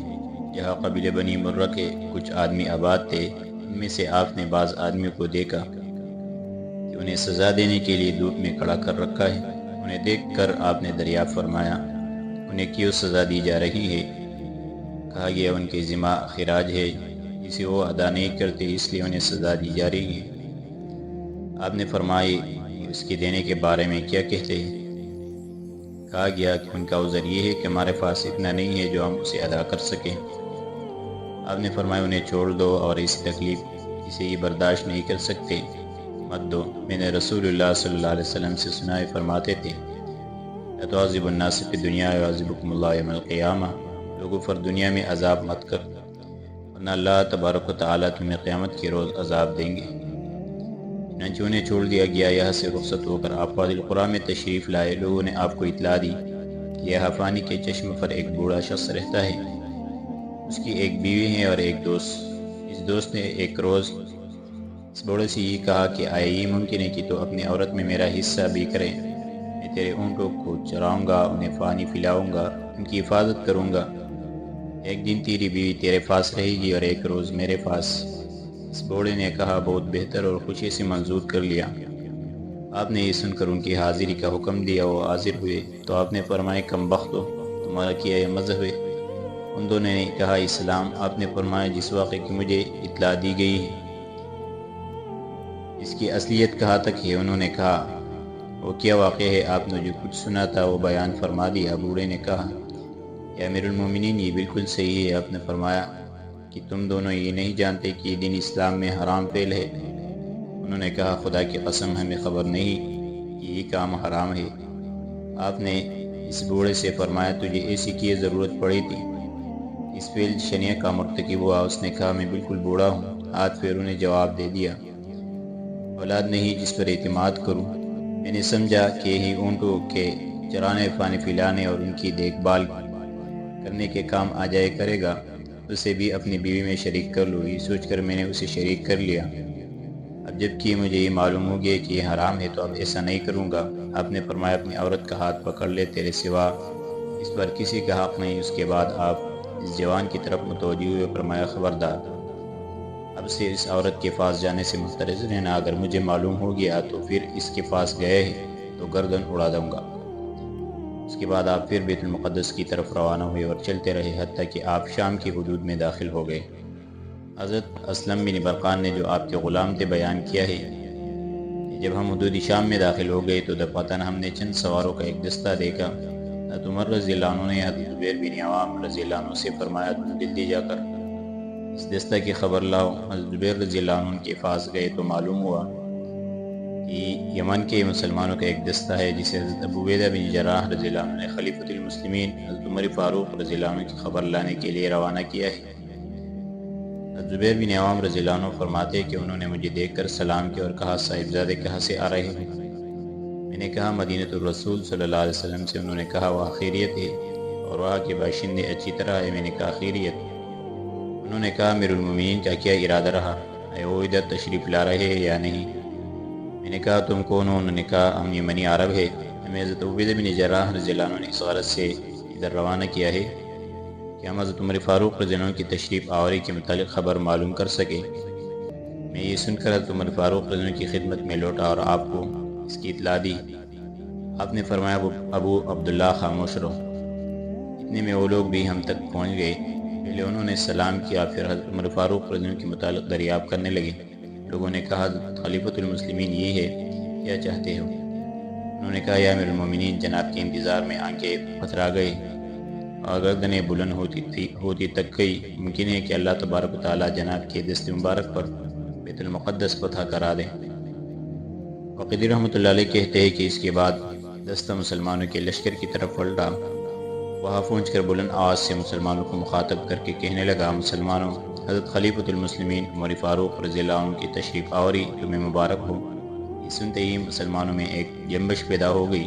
جہاں قبیلہ بنی مرہ کے کچھ آدمی آباد تھے۔ ان میں سے آپ نے بعض آدمیوں کو دیکھا کہ انہیں سزا دینے کے لیے دھوپ میں کھڑا کر رکھا ہے۔ انہیں دیکھ کر آپ نے دریافت فرمایا انہیں کیوں سزا دی جا رہی ہے؟ کہا گیا ان کے ذمہ خراج ہے جسے وہ ادا نہیں کرتے، اس لیے انہیں سزا دی جا رہی ہے۔ آپ نے فرمایا اس کے دینے کے بارے میں کیا کہتے ہیں؟ کہا گیا کہ ان کا عذر یہ ہے کہ ہمارے پاس اتنا نہیں ہے جو ہم اسے ادا کر سکیں۔ آپ نے فرمایا انہیں چھوڑ دو اور ایسی تکلیف جسے یہ برداشت نہیں کر سکتے مت دو۔ میں نے رسول اللہ صلی اللہ علیہ وسلم سے سنا ہے، فرماتے تھے لا تعذبوا الناس فی الدنیا یعذبکم اللہ یوم القیامہ، لوگوں پر دنیا میں عذاب مت کر ورنہ اللہ تبارک و تعالیٰ تمہیں قیامت کے روز عذاب دیں گے۔ چنانچہ انہیں چھوڑ دیا گیا۔ یہاں سے رخصت ہو کر آپ وادی القریٰ میں تشریف لائے۔ لوگوں نے آپ کو اطلاع دی کہ یہاں فانی کے چشم پر ایک بوڑھا شخص رہتا ہے، اس کی ایک بیوی ہے اور ایک دوست۔ اس دوست نے ایک روز اس بوڑھے سے یہ کہا کہ آیا یہ ممکن ہے کہ تو اپنی عورت میں میرا حصہ بھی کرے؟ میں تیرے اونٹوں کو چراؤں گا، انہیں پانی پلاؤں گا، ان کی حفاظت کروں گا۔ ایک دن تیری بیوی تیرے پاس رہے گی اور ایک روز میرے پاس۔ اس بوڑھے نے کہا بہت بہتر اور خوشی سے منظور کر لیا۔ آپ نے یہ سن کر ان کی حاضری کا حکم دیا۔ وہ حاضر ہوئے تو آپ نے فرمایا کم بختو، تمہارا کیا یہ مذہب ہے؟ ان دونوں نے کہا اسلام۔ آپ نے فرمایا جس واقعے کی مجھے اطلاع دی گئی ہے اس کی اصلیت کہاں تک ہے؟ انہوں نے کہا وہ کیا واقعہ ہے؟ آپ نے جو کچھ سنا تھا وہ بیان فرما دیا۔ بوڑھے نے کہا یا امیر المومنین یہ بالکل صحیح ہے۔ آپ نے فرمایا کہ تم دونوں یہ نہیں جانتے کہ یہ دین اسلام میں حرام فعل ہے؟ انہوں نے کہا خدا کی قسم ہمیں خبر نہیں کہ یہ کام حرام ہے۔ آپ نے اس بوڑھے سے فرمایا تجھے ایسی کی ضرورت پڑی تھی اس فعل شنیع کا مرتکب ہوا؟ اس نے کہا میں بالکل بوڑھا ہوں۔ ہاتھ پھیروں نے جواب دے دیا اولاد نہیں جس پر اعتماد کروں۔ میں نے سمجھا کہ یہی اونٹوں کے چرانے، پانی پلانے اور ان کی دیکھ بھال کرنے کے کام آ جائے کرے گا، اسے بھی اپنی بیوی میں شریک کر لوں۔ یہ سوچ کر میں نے اسے شریک کر لیا۔ اب جب کہ مجھے یہ معلوم ہو گیا کہ یہ حرام ہے تو اب ایسا نہیں کروں گا۔ آپ نے فرمایا اپنی عورت کا ہاتھ پکڑ لے، تیرے سوا اس پر کسی کا حق نہیں۔ اس کے بعد آپ اس جوان کی طرف متوجہ ہوئے، فرمایا خبردار، اب سے اس عورت کے پاس جانے سے محترز رہنا۔ اگر مجھے معلوم ہو گیا تو پھر اس کے پاس گئے ہیں تو گردن اڑا دوں گا۔ اس کے بعد آپ پھر بیت المقدس کی طرف روانہ ہوئے اور چلتے رہے حتیٰ کہ آپ شام کی حدود میں داخل ہو گئے۔ حضرت اسلم بن برقان نے جو آپ کے غلام تھے بیان کیا ہے کہ جب ہم حدود شام میں داخل ہو گئے تو دفعتاً ہم نے چند سواروں کا ایک دستہ دیکھا۔ حضرت عمر رضی اللہ عنہ نے حضرت زبیر بن عوام رضی اللہ عنہ سے فرمایا تم جلدی جا کر اس دستہ کی خبر لاؤ۔ حضرت زبیر رضی اللہ عنہ کے پاس گئے تو معلوم ہوا کہ یمن کے مسلمانوں کا ایک دستہ ہے جسے حضرت ابو عبیدہ بن جراح رضی اللہ عنہ نے خلیفۃ المسلمین حضرت عمر فاروق رضی اللہ عنہ کی خبر لانے کے لیے روانہ کیا ہے۔ حضرت زبیر بن عوام رضی اللہ عنہ فرماتے کہ انہوں نے مجھے دیکھ کر سلام کیا اور کہا صاحبزادے کہاں سے آ رہے ہیں؟ میں نے کہا مدینۃ الرسول صلی اللہ علیہ وسلم سے۔ انہوں نے کہا وہاں خیریت ہے اور وہاں کے باشندے اچھی طرح ہے؟ میں نے کہا خیریت۔ انہوں نے کہا امیر المومنین کا کیا ارادہ رہا ہے؟ وہ ادھر تشریف لا رہے ہیں یا نہیں؟ میں نے کہا تم کون ہو؟ انہوں نے کہا ہم یمنی عرب ہے، ہمیں حضرت عبیدہ بن جراح رضی اللہ عنہ نے اس غرض سے ادھر روانہ کیا ہے کہ ہم حضرت عمر فاروق رضی اللہ عنہ کی تشریف آوری کے متعلق خبر معلوم کر سکے۔ میں یہ سن کر حضرت عمر فاروق رضی اللہ عنہ کی خدمت میں لوٹا اور آپ کو اس کی اطلاع دی۔ آپ نے فرمایا ابو عبداللہ خاموش رہو۔ اتنے میں وہ لوگ بھی ہم تک پہنچ گئے۔ پہلے انہوں نے سلام کیا، پھر حضرت عمر فاروق رضی اللہ عنہ کے متعلق دریافت کرنے لگے۔ لوگوں نے کہا حضرت خلیفۃ المسلمین یہ ہے، کیا چاہتے ہو؟ انہوں نے کہا یا امیر المومنین، جناب کے انتظار میں آنکھیں پتھرا گئی اور گردنیں بلند ہوتی تک گئی۔ ممکن ہے کہ اللہ تبارک و تعالیٰ جناب کے دست مبارک پر بیت المقدس فتح کرا دے۔ وقیدی رحمۃ اللہ علیہ کہتے ہیں کہ اس کے بعد دستہ مسلمانوں کے لشکر کی طرف پلٹا، وہاں پہنچ کر بلند آواز سے مسلمانوں کو مخاطب کر کے کہنے لگا، مسلمانوں، حضرت خلیفۃ المسلمین عمر فاروق رضی اللہ عنہ کی تشریف آوری تمہیں مبارک ہو۔ یہ سنتے ہی مسلمانوں میں ایک جنبش پیدا ہو گئی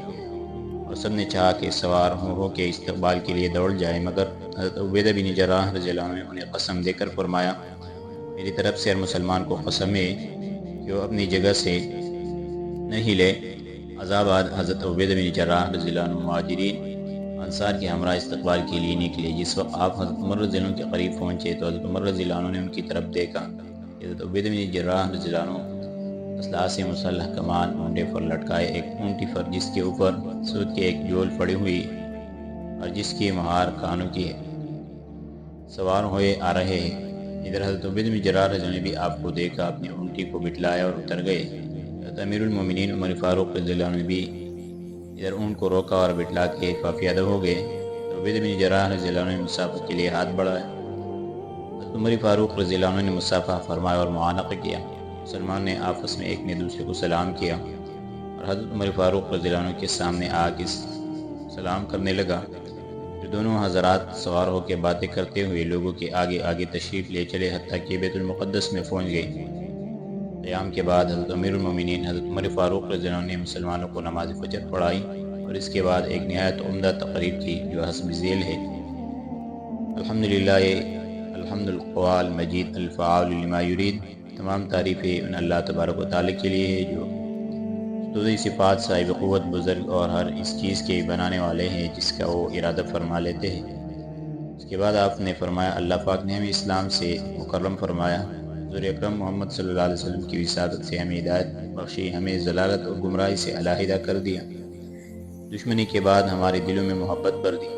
اور سب نے چاہا کہ سوار ہو کے استقبال کے لیے دوڑ جائے، مگر حضرت عبیدہ بن جراح رضی اللہ عنہ نے انہیں قسم دے کر فرمایا، میری طرف سے ہر مسلمان کو قسم ہے کہ وہ اپنی جگہ سے نہ ہلے۔ عذاب بعد حضرت عبیدہ بن جراح رضی اللہ عنہ مہاجرین انصار کے ہمراہ استقبال کے لیے نکلے۔ جس وقت آپ حضرت عمر رضی اللہ عنہ کے قریب پہنچے تو حضرت عمر رضی اللہ عنہ نے ان کی طرف دیکھا۔ حضرت عبیدہ بن جراح رضی اللہ عنہ اسلحہ سے مسلح کمان اونڈے پر لٹکائے ایک اونٹی پر، جس کے اوپر سود کے ایک جول پڑی ہوئی اور جس کی مہار کانوں کی ہے، سوار ہوئے آ رہے ہیں۔ ادھر حضرت عبیدہ بن جراح رضی اللہ عنہ نے بھی آپ کو دیکھا، اپنی اونٹی کو بٹلایا اور اتر گئے۔ حضرت امیر المومنین عمر فاروق رضی اللہ عنہ نے بھی ادھر اونٹ کو روکا اور بٹلا کے کافی ہو گئے۔ تو عبیدہ بن جراح رضی اللہ عنہ نے مصافحہ کے لیے ہاتھ بڑھایا۔ حضرت عمر فاروق رضی اللہ عنہ نے مصافحہ فرمایا اور معانقہ کیا۔ مسلمان نے آپس میں ایک نے دوسرے کو سلام کیا اور حضرت عمر فاروق رضی اللہ عنہ کے سامنے آ کے سلام کرنے لگا۔ پھر دونوں حضرات سوار ہو کے باتیں کرتے ہوئے لوگوں کے آگے آگے تشریف لے چلے، حتیٰ کہ بیت المقدس میں پہنچ گئے۔ قیام کے بعد حضرت امیر المومنین حضرت عمر فاروق رضی اللہ عنہ نے مسلمانوں کو نماز فجر پڑھائی اور اس کے بعد ایک نہایت عمدہ تقریر کی جو حسب ذیل ہے: الحمدللہ الحمد القوال مجید الفعال لما یرید، تمام تعریفیں ان اللہ تبارک و تعالیٰ کے لیے ہے جو خصوصی صفات، صاحب قوت، بزرگ اور ہر اس چیز کے بنانے والے ہیں جس کا وہ ارادہ فرما لیتے ہیں۔ اس کے بعد آپ نے فرمایا، اللہ پاک نے ہمیں اسلام سے مکرم فرمایا، حضور اکرم محمد صلی اللہ علیہ وسلم کی وساطت سے ہمیں ہدایت بخشی، ہمیں ضلالت اور گمراہی سے علیحدہ کر دیا، دشمنی کے بعد ہمارے دلوں میں محبت بھر دی،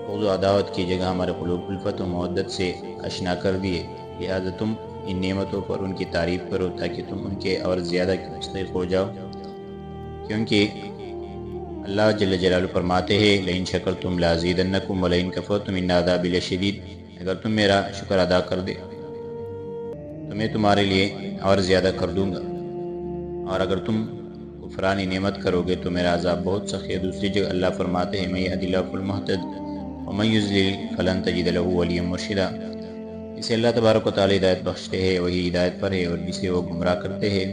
بغض و عداوت کی جگہ ہمارے قلوب الفت و مودت سے اشنا کر دیے۔ لہذا تم ان نعمتوں پر ان کی تعریف کرو تاکہ تم ان کے اور زیادہ کے مستحق ہو جاؤ، کیونکہ اللہ جل جلالہ فرماتے ہیں، لئن شکرتم لازیدنکم ولئن کفرتم ان عذابی لشدید، اگر تم میرا شکر ادا کر دے تو میں تمہارے لیے اور زیادہ کر دوں گا، اور اگر تم کفرانی نعمت کرو گے تو میرا عذاب بہت سخت ہے۔ دوسری جگہ اللہ فرماتے ہیں، من یہد اللہ فالمہتد ومن یضلل فلن تجد له ولیا مرشدا، جسے اللہ تبارک و تعالی ہدایت بخشتے ہیں وہی ہدایت پر ہے، اور جسے وہ گمراہ کرتے ہیں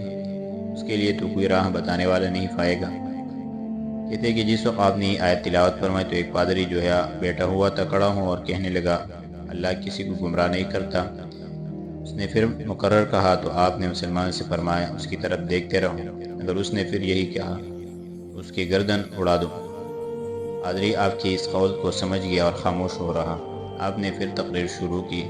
اس کے لیے تو کوئی راہ بتانے والا نہیں پائے گا۔ کہتے ہیں کہ جس وقت آپ نے آیت تلاوت فرمائی تو ایک پادری جو ہے بیٹھا ہوا تھا کھڑا ہوں اور کہنے لگا، اللہ کسی کو گمراہ نہیں کرتا۔ اس نے پھر مقرر کہا تو آپ نے مسلمان سے فرمایا، اس کی طرف دیکھتے رہو، اگر اس نے پھر یہی کہا اس کی گردن اڑا دو۔ پادری آپ کی اس قول کو سمجھ گیا اور خاموش ہو رہا۔ آپ نے پھر تقریر شروع کی،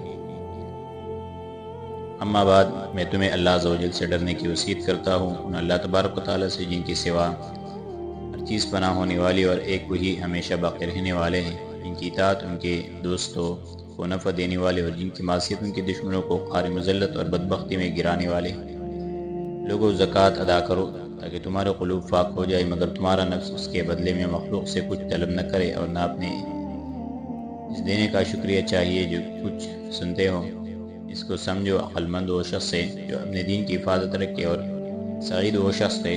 اما بعد، میں تمہیں اللہ عز و جل سے ڈرنے کی وصیت کرتا ہوں، ان اللہ تبارک و تعالیٰ سے جن کی سوا ہر چیز پناہ ہونے والی اور ایک وہی ہمیشہ باقی رہنے والے ہیں، جن کی اطاعت ان کے دوستوں کو نفع دینے والے اور جن کی معصیت ان کے دشمنوں کو خار مذلت اور بدبختی میں گرانے والے۔ لوگوں، زکوٰۃ ادا کرو تاکہ تمہارے قلوب پاک ہو جائے، مگر تمہارا نفس اس کے بدلے میں مخلوق سے کچھ طلب نہ کرے، اور نہ اپنے اس دینے کا شکریہ چاہیے جو کچھ سنتے ہو۔ اس کو سمجھو، عقل مند وہ شخص ہے جو اپنے دین کی حفاظت رکھے، اور سعید وہ شخص ہے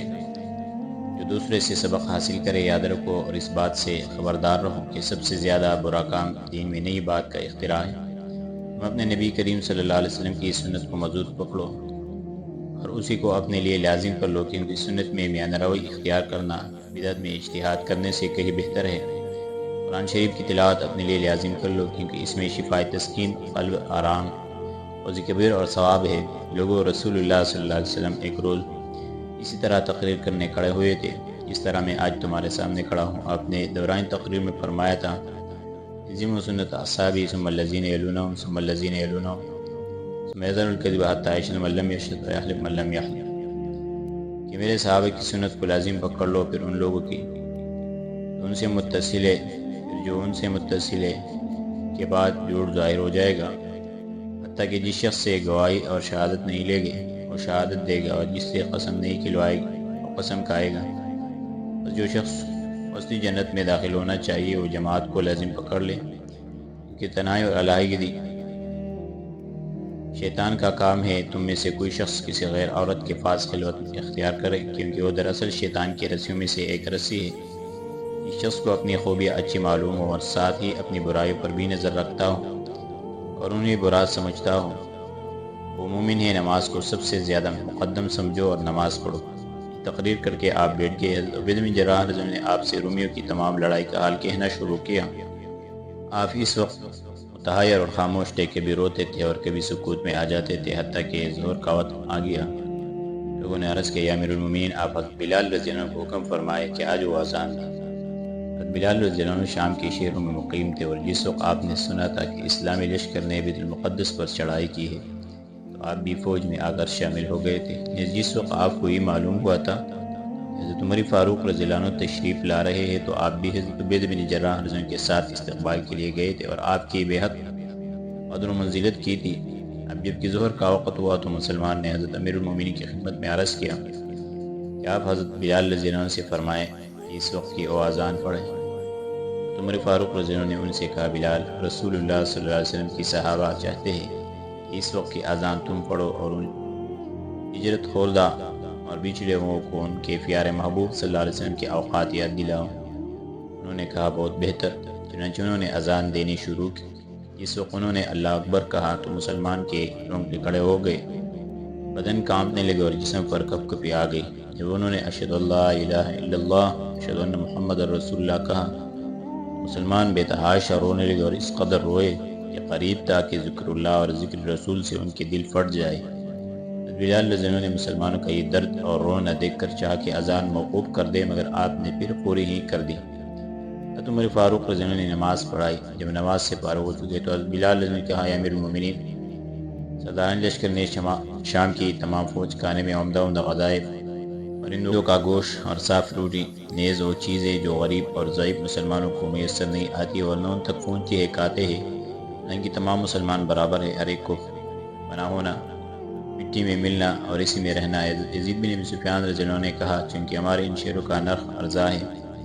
جو دوسرے سے سبق حاصل کرے۔ یاد رکھو اور اس بات سے خبردار رہو کہ سب سے زیادہ برا کام دین میں نئی بات کا اختراع ہے۔ تم اپنے نبی کریم صلی اللہ علیہ وسلم کی سنت کو مضبوط پکڑو اور اسی کو اپنے لیے لازم کر لو، کیونکہ سنت میں میانہ روی اختیار کرنا بدعت میں اجتہاد کرنے سے کہیں بہتر ہے۔ قرآن شریف کی تلاوت اپنے لیے لازم کر لو، کیونکہ اس میں شفاء تسکین، قلب آرام اور ذکر اور ثواب ہے۔ لوگوں، رسول اللہ صلی اللہ علیہ وسلم ایک روز اسی طرح تقریر کرنے کھڑے ہوئے تھے جس طرح میں آج تمہارے سامنے کھڑا ہوں۔ آپ نے دوران تقریر میں فرمایا تھا الزموا سنت اصحابی ثم الذین یلونہم ثم الذین یلونہم ثم یظہر الکذب حتی یشهد من لم یشهد ویحلف من لم یحلف، کہ میرے صحابہ کی سنت کو لازم پکڑ لو، پھر ان لوگوں کی ان سے متصل ہے، پھر جو ان سے متصل ہے کے بعد جھوٹ ظاہر ہو جائے گا، حتیٰ کہ جس شخص سے گواہی اور شہادت نہیں لے گے وہ شہادت دے گا، اور جس سے قسم نہیں کھلوائے گا وہ قسم کھائے گا۔ بس جو شخص وسطی جنت میں داخل ہونا چاہیے وہ جماعت کو لازم پکڑ لے، کیونکہ تنہائی اور علیحدگی شیطان کا کام ہے۔ تم میں سے کوئی شخص کسی غیر عورت کے پاس خلوت اختیار کرے، کیونکہ وہ دراصل شیطان کی رسیوں میں سے ایک رسی ہے۔ اس شخص کو اپنی خوبیاں اچھی معلوم ہو اور ساتھ ہی اپنی برائیوں پر بھی نظر رکھتا ہو اور انہیں برا سمجھتا ہو، وہ مومن ہے۔ نماز کو سب سے زیادہ مقدم سمجھو اور نماز پڑھو۔ تقریر کر کے آپ بیٹھ گئے۔ عبید بن جراح رضی اللہ عنہ نے آپ سے رومیوں کی تمام لڑائی کا حال کہنا شروع کیا۔ آپ اس وقت متحیر اور خاموش تھے، کبھی روتے تھے اور کبھی سکوت میں آ جاتے تھے، حتیٰ کہ ظہر کا وقت آ گیا۔ لوگوں نے عرض کیا یا امیر المومنین، آپ حضرت بلال رضی اللہ عنہ کو حکم فرمائے کہ آج وہ اذان دیں۔ حضرت بلال رضی اللہ عنہ شام کے شہروں میں مقیم تھے، اور جس وقت آپ نے سنا تھا کہ اسلامی لشکر نے بیت المقدس پر چڑھائی کی ہے تو آپ بھی فوج میں آ کر شامل ہو گئے تھے۔ جس وقت آپ کو یہ معلوم ہوا تھا حضرت عمر فاروق رضی اللہ عنہ تشریف لا رہے ہیں تو آپ بھی حضرت عبید بن جراح رضی اللہ عنہ کے ساتھ استقبال کے لیے گئے تھے اور آپ کی بے حد قدر و منزلت کی تھی۔ اب جب کہ ظہر کا وقت ہوا تو مسلمان نے حضرت امیر المومنین کی خدمت میں عرض کیا کہ آپ حضرت بلال رضی اللہ عنہ سے فرمائیں کہ اس وقت کی اذان پڑھیں۔ عمر فاروق رضی اللہ عنہ نے ان سے کہا بلال، رسول اللہ صلی اللہ علیہ وسلم کی صحابہ چاہتے ہیں کہ اس وقت کی اذان تم پڑھو اور ان ہجرت خوردہ اور بچھڑے ہوئوں کو ان کے پیارے محبوب صلی اللہ علیہ وسلم کے اوقات یاد دلاؤ۔ انہوں نے کہا بہت بہتر۔ چنانچہ انہوں نے اذان دینی شروع کی۔ جس وقت انہوں نے اللہ اکبر کہا تو مسلمان کے رونگٹے کھڑے ہو گئے، بدن کانپنے لگے اور جسم پر کپ کپی آ گئی۔ جب انہوں نے اشہد اللہ الہ الا اللہ اشہد ان محمد رسول اللہ کہا، مسلمان بے تحاشا رونے لگے اور اس قدر روئے کہ قریب تھا کہ ذکر اللہ اور ذکر رسول سے ان کے دل پھٹ جائے۔ بلال رضی اللہ عنہ نے مسلمانوں کا یہ درد اور رونا دیکھ کر چاہا کہ اذان موقوف کر دے، مگر آپ نے پھر پوری ہی کر دی۔ حضرت عمر فاروق رضی اللہ عنہ نے نماز پڑھائی۔ جب نماز سے فارغ ہو چکے تو حضرت بلال رضی اللہ عنہ نے کہا یا امیر المومنین، سرداران لشکر نے شام کی تمام فوج کھانے میں عمدہ غذائیں، پرندوں کا گوشت اور صاف روٹی، نیز وہ چیزیں جو غریب اور ضعیف مسلمانوں کو میسر نہیں آتی اور نہ ان تک پہنچتی ہے کھاتے ہیں، ان کی تمام مسلمان برابر ہے، ہر ایک کو پناہ ہونا، مٹی میں ملنا اور اسی میں رہنا ہے۔ یزید بن ابی سفیان رضی اللہ عنہ نے کہا چونکہ ہمارے ان شہروں کا نرخ ارزاں ہے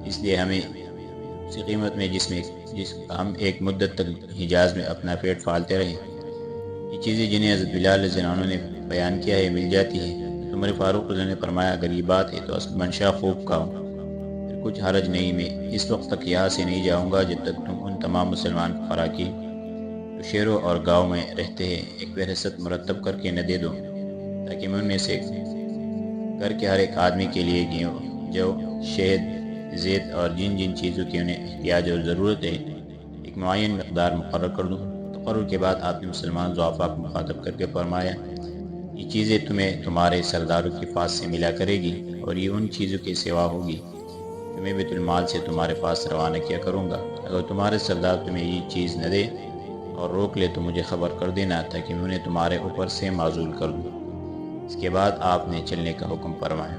اس لیے ہمیں اسی قیمت میں جس ہم ایک مدت تک حجاز میں اپنا پیٹ پالتے رہے، یہ چیزیں جنہیں حضرت بلال رضی اللہ عنہ نے بیان کیا ہے مل جاتی ہے۔ عمر فاروق رضی اللہ عنہ نے فرمایا اگر یہ بات ہے تو اصل منشا خوب کہو، پھر کچھ حرج نہیں، میں اس وقت تک یہاں سے نہیں جاؤں گا جب تک تم ان تمام مسلمان فقراء کی جو شہروں اور گاؤں میں رہتے ہیں ایک فہرست مرتب کر کے نہ دے دو، تاکہ میں ان میں سے گھر کے ہر ایک آدمی کے لیے جو شہد، زیت اور جن جن چیزوں کی انہیں احتیاج اور ضرورت ہے ایک معین مقدار مقرر کر دوں۔ تقرر کے بعد آپ نے مسلمان ضعفاء کو مخاطب کر کے فرمایا یہ چیزیں تمہیں تمہارے سرداروں کے پاس سے ملا کرے گی اور یہ ان چیزوں کے سوا ہوگی جو میں بیت المال سے تمہارے پاس روانہ کیا کروں گا۔ اگر تمہارے سردار تمہیں یہ چیز نہ دے اور روک لے تو مجھے خبر کر دینا تاکہ میں انہیں تمہارے اوپر سے معزول کر دوں۔ اس کے بعد آپ نے چلنے کا حکم فرمایا۔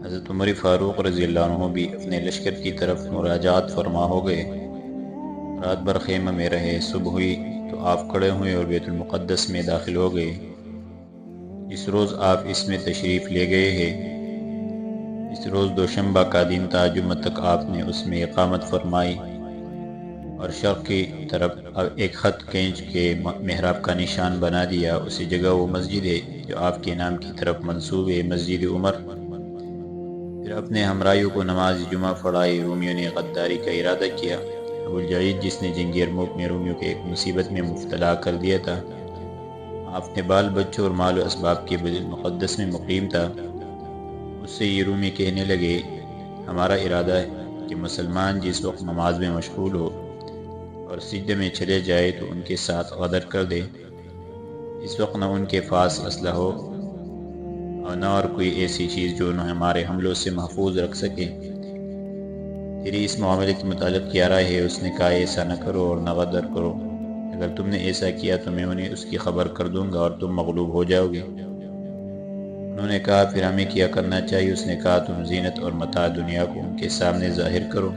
حضرت عمر فاروق رضی اللہ عنہ بھی اپنے لشکر کی طرف مراجعات فرما ہو گئے، رات بھر خیمہ میں رہے۔ صبح ہوئی تو آپ کھڑے ہوئے اور بیت المقدس میں داخل ہو گئے۔ جس روز آپ اس میں تشریف لے گئے ہیں اس روز دوشنبہ کا دن تھا۔ جمعہ تک آپ نے اس میں اقامت فرمائی اور شرق کی طرف ایک خط کھینچ کے محراب کا نشان بنا دیا، اسی جگہ وہ مسجد ہے جو آپ کے نام کی طرف منسوب ہے، مسجد عمر۔ پھر اپنے ہمراہیوں کو نماز جمعہ پڑھائی۔ رومیوں نے غداری کا ارادہ کیا۔ ابو الجعید جس نے جنگ یرموک میں رومیوں کے ایک مصیبت میں مبتلا کر دیا تھا، اپنے بال بچوں اور مال و اسباب کے بیت المقدس میں مقیم تھا، اس سے یہ رومی کہنے لگے ہمارا ارادہ ہے کہ مسلمان جس وقت نماز میں مشغول ہو اور سجدے میں چلے جائے تو ان کے ساتھ غدر کر دے، اس وقت نہ ان کے پاس اسلحہ ہو اور نہ اور کوئی ایسی چیز جو انہیں ہمارے حملوں سے محفوظ رکھ سکے۔ تیری اس معاملے کے متعلق کیا رائے ہے؟ اس نے کہا ایسا نہ کرو اور نہ غدر کرو، اگر تم نے ایسا کیا تو میں انہیں اس کی خبر کر دوں گا اور تم مغلوب ہو جاؤ گے۔ انہوں نے کہا پھر ہمیں کیا کرنا چاہیے؟ اس نے کہا تم زینت اور متاع دنیا کو ان کے سامنے ظاہر کرو۔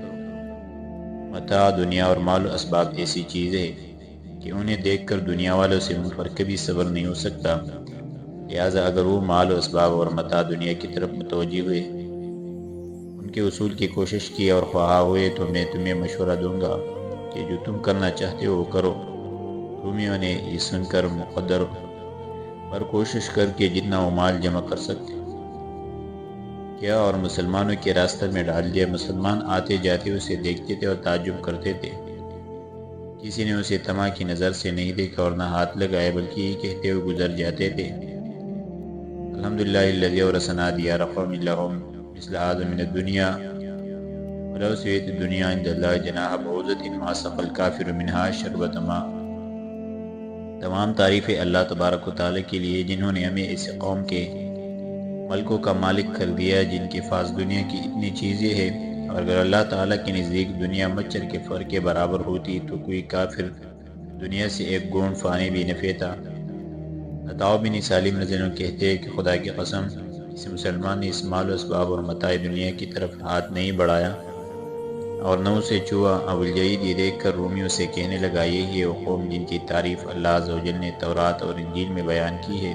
متاع دنیا اور مال و اسباب ایسی چیز ہے کہ انہیں دیکھ کر دنیا والوں سے ان پر کبھی صبر نہیں ہو سکتا، لہٰذا اگر وہ مال و اسباب اور متاع دنیا کی طرف متوجہ ہوئے، ان کے اصول کی کوشش کی اور خواہاں ہوئے، تو میں تمہیں مشورہ دوں گا کہ جو تم کرنا چاہتے ہو وہ کرو۔ رومیوں نے یہ سن کر مقدر پر کوشش کر کے جتنا وہ مال جمع کر سکتے کیا اور مسلمانوں کے راستہ میں ڈال دیا۔ مسلمان آتے جاتے اسے دیکھتے تھے اور تعجب کرتے تھے، کسی نے اسے طمع کی نظر سے نہیں دیکھا اور نہ ہاتھ لگائے، بلکہ یہ کہتے ہوئے گزر جاتے تھے الحمدللہ الذی اورثنا دیار قوم لهم مثل هذا من الدنیا ولو سویت الدنیا عند اللہ جناح بعوضۃ ما سقى الکافر منها شربۃ ماء۔ تمام تعریفیں اللہ تبارک و تعالیٰ کے لیے جنہوں نے ہمیں اس قوم کے ملکوں کا مالک کر دیا جن کے پاس دنیا کی اتنی چیزیں ہیں، اور اگر اللہ تعالیٰ کے نزدیک دنیا مچھر کے فر کے برابر ہوتی تو کوئی کافر دنیا سے ایک گھونٹ پانی بھی نہ پیتا۔ عطاء بن سالم رضی اللہ عنہ کہتے ہیں کہ خدا کی قسم اس مسلمان نے اس مال و اسباب اور متاع دنیا کی طرف ہاتھ نہیں بڑھایا اور نہ اسے چھوا۔ ابوالجید یہ دیکھ کر رومیوں سے کہنے لگا یہی ہے وہ قوم جن کی تعریف اللہ عز و جل نے تورات اور انجیل میں بیان کی ہے،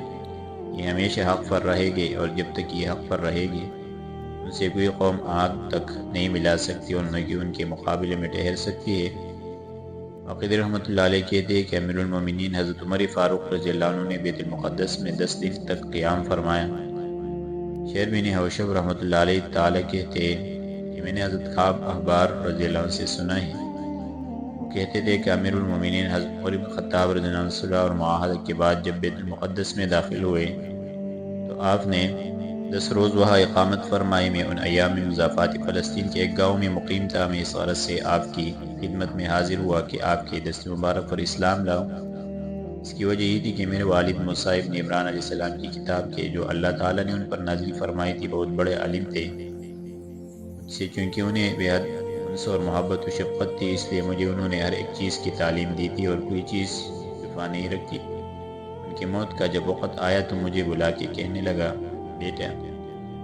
یہ ہمیشہ حق پر رہے گے، اور جب تک یہ حق پر رہے گی ان سے کوئی قوم آگ تک نہیں ملا سکتی اور نہ کہ ان کے مقابلے میں ٹھہر سکتی ہے۔ عقیدی رحمۃ اللہ علیہ کہتے ہیں کہ امیر المومنین حضرت عمر فاروق رضی اللہ عنہ نے بیت المقدس میں 10 دن تک قیام فرمایا۔ شیر بن حوشب رحمۃ اللہ علیہ تعالیٰ کہتے ہیں کہ میں نے حضرت کعب احبار رضی اللہ عنہ سے سنا ہے، وہ کہتے تھے کہ امیر المومنین حضرت عمر بن خطاب رضی اللہ عنہ صلح اور معاہدہ کے بعد جب بیت المقدس میں داخل ہوئے تو آپ نے 10 روز وہاں اقامت فرمائی۔ میں ان ایام میں مضافات فلسطین کے ایک گاؤں میں مقیم تھا۔ میں اس غرض سے آپ کی خدمت میں حاضر ہوا کہ آپ کے دست مبارک پر اسلام لاؤں۔ اس کی وجہ یہ تھی کہ میرے والد موسیٰ ابن عمران علیہ السلام کی کتاب کے جو اللہ تعالیٰ نے ان پر نازل فرمائی تھی بہت بڑے عالم تھے، مجھ سے چونکہ انہیں بے حد انس اور محبت و شفقت تھی، اس لیے مجھے انہوں نے ہر ایک چیز کی تعلیم دی تھی اور کوئی چیز دفاع نہیں رکھی۔ ان کی موت کا جب وقت آیا تو مجھے بلا کے کہنے لگا بیٹا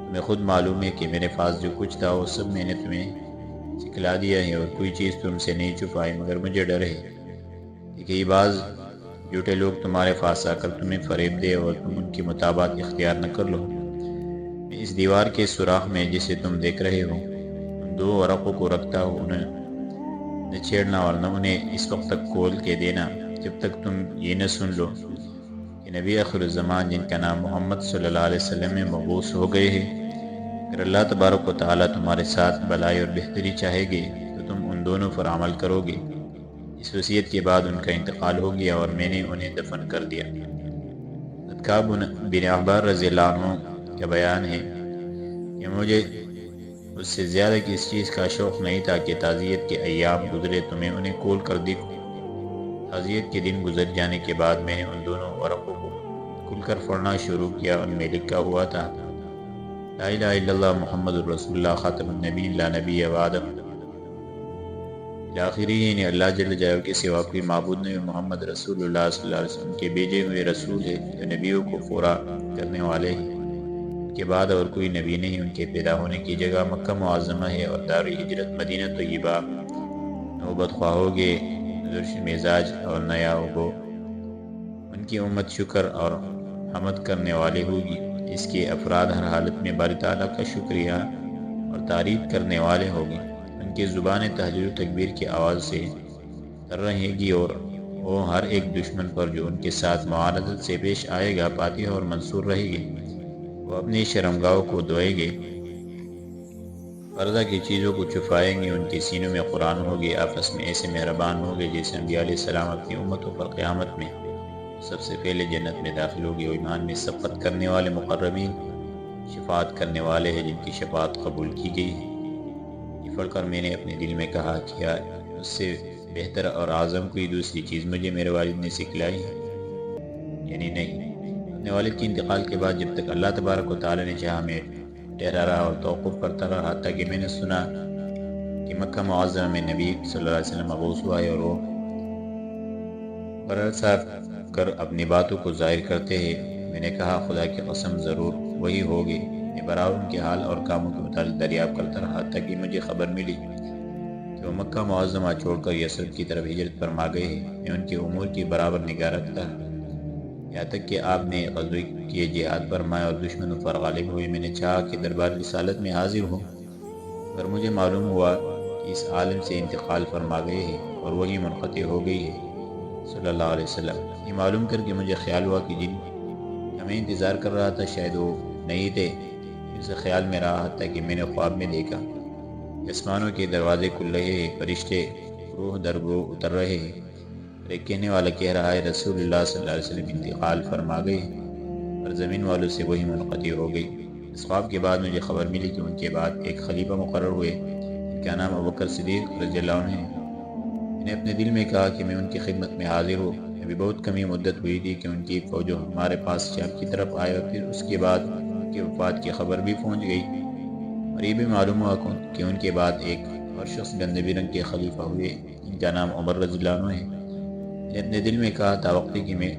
تمہیں خود معلوم ہے کہ میرے پاس جو کچھ تھا وہ سب میں نے تمہیں سکھلا دیا ہے اور کوئی چیز تم سے نہیں چھپائی، مگر مجھے ڈر ہے کہ کئی بعض جھوٹے لوگ تمہارے پاس آ کر تمہیں فریب دے اور تم ان کی مطابقت اختیار نہ کر لو۔ میں اس دیوار کے سوراخ میں جسے تم دیکھ رہے ہو ان 2 ورقوں کو رکھتا ہوں، انہیں نہ چھیڑنا اور نہ انہیں اس وقت تک کھول کے دینا جب تک تم یہ نہ سن لو کہ نبی آخر الزمان جن کا نام محمد صلی اللہ علیہ وسلم میں مبعوث ہو گئے ہیں۔ اگر اللہ تبارک و تعالیٰ تمہارے ساتھ بھلائی اور بہتری چاہے گے تو تم ان دونوں پر عمل کرو گے۔ اس وصیت کے بعد ان کا انتقال ہو گیا اور میں نے انہیں دفن کر دیا۔ کعب بن احبار رضی اللہ عنہ کا بیان ہے کہ مجھے اس سے زیادہ کس چیز کا شوق نہیں تھا کہ تعزیت کے ایام گزرے تو میں انہیں کھول کر دیکھوں۔ تعزیت کے دن گزر جانے کے بعد میں نے ان دونوں ورقوں کو کھل کر پڑھنا شروع کیا۔ ان میں لکھا ہوا تھا لا الہ الا اللہ محمد الرسول اللہ خاتم النبی لا نبی بعدہ، آخری یعنی اللہ جل جلالہ کے سوا کوئی معبود نہیں، محمد رسول اللہ صلی اللہ علیہ وسلم کے بھیجے ہوئے رسول ہے جو نبیوں کو پورا کرنے والے ہیں، ان کے بعد اور کوئی نبی نہیں۔ ان کے پیدا ہونے کی جگہ مکہ معظمہ ہے اور دار ہجرت مدینہ طیبہ۔ نوبت خواہ ہوگے درش مزاج اور نیا ہوگو، ان کی امت شکر اور حمد کرنے والے ہوگی۔ اس کے افراد ہر حالت میں باری تعالیٰ کا شکریہ اور تعریف کرنے والے ہوگی۔ ان کی زبان تحلیل و تکبیر کی آواز سے تر رہے گی اور وہ ہر ایک دشمن پر جو ان کے ساتھ معاندت سے پیش آئے گا فاتح اور منصور رہے گی۔ وہ اپنی شرمگاہوں کو دھوئیں گے، پردہ کی چیزوں کو چھپائیں گے، ان کے سینوں میں قرآن ہوگی، آپس میں ایسے مہربان ہوگے جیسے انبیاء علیہ السلام اپنی امتوں پر قیامت میں سب سے پہلے جنت میں داخل ہوگی۔ اور ایمان میں سبقت کرنے والے مقربین شفاعت کرنے والے ہیں جن کی شفاعت قبول کی گئی ہے۔ یہ پڑھ کر میں نے اپنے دل میں کہا کیا اس سے بہتر اور اعظم کوئی دوسری چیز مجھے میرے والد نے سکھلائی ہے؟ یعنی نہیں۔ اپنے والد کے انتقال کے بعد جب تک اللہ تبارک و تعالی نے چاہا میں ٹھہرا رہا اور توقف کرتا رہا، تاکہ میں نے سنا کہ مکہ معظمہ میں نبی صلی اللہ علیہ وسلم مبعوث ہوا ہے اور وہ برسا کر اپنی باتوں کو ظاہر کرتے ہیں۔ میں نے کہا خدا کی قسم ضرور وہی ہوگی۔ میں برابر ان کے حال اور کاموں کے متعلق دریافت کرتا رہا، تاکہ مجھے خبر ملی کہ وہ مکہ معظمہ چھوڑ کر یثرب کی طرف ہجرت فرما گئے ہیں۔ میں ان کے امور کی برابر نگاہ رکھتا رہا، یہاں تک کہ آپ نے غزوہ کیے، جہاد فرمایا اور دشمنوں پر غالب ہوئے۔ میں نے چاہا کہ دربار رسالت میں حاضر ہوں، مگر مجھے معلوم ہوا کہ اس عالم سے انتقال فرما گئے ہیں اور وہی منقطع ہو گئی ہے صلی اللہ علیہ وسلم۔ یہ معلوم کر کے مجھے خیال ہوا کہ جن کا میں انتظار کر رہا تھا شاید وہ نہیں تھے۔ اسے خیال میں رہا حتیٰ کہ میں نے خواب میں دیکھا کہ آسمانوں کے دروازے کھل رہے ہیں، فرشتے گروہ در گروہ اتر رہے ہیں، اور ایک کہنے والا کہہ رہا ہے رسول اللہ صلی اللہ علیہ وسلم انتقال فرما گئے، اور زمین والوں سے وہی منقطع ہو گئی۔ اس خواب کے بعد مجھے خبر ملی کہ ان کے بعد ایک خلیفہ مقرر ہوئے جن کا نام ابوبکر صدیق رضی اللہ عنہ ہے۔ میں نے اپنے دل میں کہا کہ میں ان کی خدمت میں حاضر ہوں۔ ابھی بہت کمی مدت ہوئی تھی کہ ان کی فوج ہمارے پاس شام کی طرف آئے، اور پھر اس کے بعد ان کی وفات کی خبر بھی پہنچ گئی، اور یہ بھی معلوم ہوا کہ ان کے بعد ایک اور شخص گندے رنگ کے خلیفہ ہوئے جن کا نام عمر رضی اللہ عنہ ہے۔ میں نے اپنے دل میں کہا تا وقتی کہ میں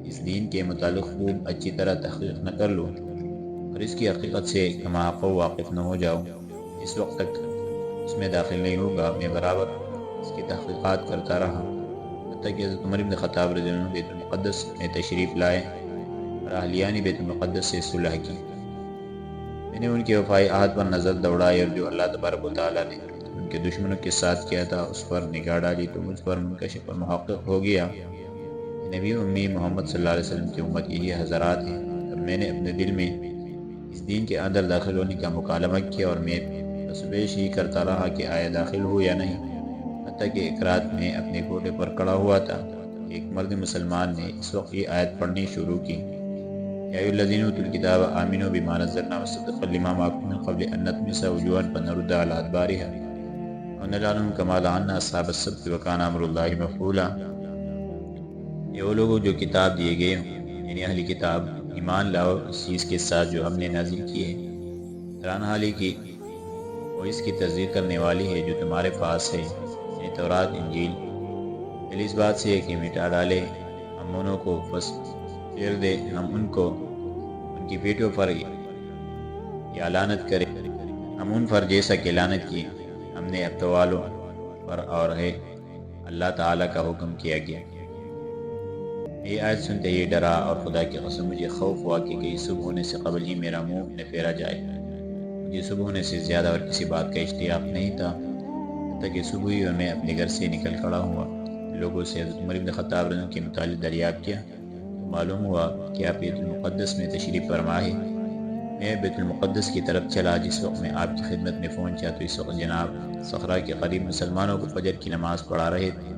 اس دین کے متعلق خوب اچھی طرح تحقیق نہ کر لوں اور اس کی حقیقت سے کما حق واقف نہ ہو جاؤں، اس وقت تک اس میں داخل نہیں ہوگا۔ میں برابر اس کی تحقیقات کرتا رہا حتیٰ کہ حضرت عمر بن خطاب رضی اللہ عنہ بیت المقدس میں تشریف لائے اور اہلیان بیت المقدس سے صلح کی۔ میں نے ان کے وفائی عہد پر نظر دوڑائی، اور جو اللہ تبارک و تعالیٰ نے ان کے دشمنوں کے ساتھ کیا تھا اس پر نگاہ ڈالی، تو مجھ پر منکشف اور محقق ہو گیا کہ نبی امی محمد صلی اللہ علیہ وسلم کی امت یہی حضرات ہیں۔ اور میں نے اپنے دل میں اس دین کے اندر داخل ہونے کا مکالمہ کیا، اور میں پسپیش ہی کرتا رہا کہ آیا داخل ہو یا نہیں، حتیٰ کہ ایک رات میں اپنے گھوڑے پر کڑا ہوا تھا کہ ایک مرد مسلمان نے اس وقت یہ آیت پڑھنی شروع کی، یا ایھا الذین اوتوا الکتاب آمنوا بما نزلنا مصدقا لما معکم من قبل ان نطمس وجوہا فنرد علی ادبارها ونلعنهم کما لعنا اصحاب السبت وکان امر اللہ مفعولا۔ یہ وہ لوگ جو کتاب دیے گئے ہوں، یعنی اہلی کتاب، ایمان لاؤ اس چیز کے ساتھ جو ہم نے نازل کی ہے، حیران حالی کی وہ اس کی تصدیق کرنے والی ہے جو تمہارے پاس ہے، یعنی تورات انجیل، پہلے اس بات سے ہے کہ مٹا ڈالے ہم انہوں کو، بس پھیر دے ہم ان کو ان کی پیٹوں پر یا لعنت کرے، ہم ان پر جیسا کہ لعنت کی ہم نے اب تو والوں پر اور ہے اللہ تعالیٰ کا حکم کیا گیا۔ یہ آیت سنتے ہی ڈرا، اور خدا کی قسم مجھے خوف ہوا کہ کہیں صبح ہونے سے قبل ہی میرا منہ نہ پھیرا جائے۔ مجھے صبح ہونے سے زیادہ اور کسی بات کا اشتیاق نہیں تھا، حتیٰ کہ صبح ہی میں اپنے گھر سے نکل کھڑا ہوا۔ لوگوں سے حضرت عمر بن خطاب رضی اللہ عنہ کے متعلق دریافت کیا تو معلوم ہوا کہ آپ بیت المقدس میں تشریف فرما ہے۔ میں بیت المقدس کی طرف چلا۔ جس وقت میں آپ کی خدمت میں پہنچا تو اس وقت جناب صخرہ کے قریب مسلمانوں کو فجر کی نماز پڑھا رہے تھے۔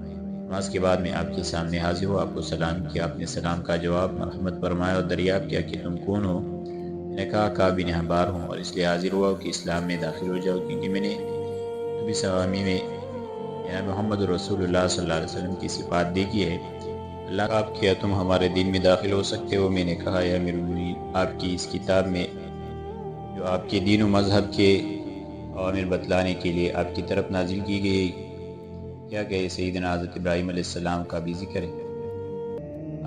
نماز کے بعد میں آپ کے سامنے حاضر ہوا، آپ کو سلام کیا، آپ نے سلام کا جواب مرحمت فرمایا اور دریافت کیا کہ تم کون ہو؟ میں نے کہا کعب بن احبار ہوں، اور اس لیے حاضر ہوا کہ اسلام میں داخل ہو جاؤ، کیونکہ میں نے طبی سوامی میں جناب محمد رسول اللہ صلی اللہ علیہ وسلم کی صفات دیکھی ہے۔ اللہ کا آپ کیا تم ہمارے دین میں داخل ہو سکتے ہو؟ میں نے کہا یا امیر المومنین، آپ کی اس کتاب میں جو آپ کے دین و مذہب کے اوامر بتلانے کے لیے آپ کی طرف نازل کی گئی، کیا کہ سیدنا حضرت ابراہیم علیہ السلام کا بھی ذکر ہے؟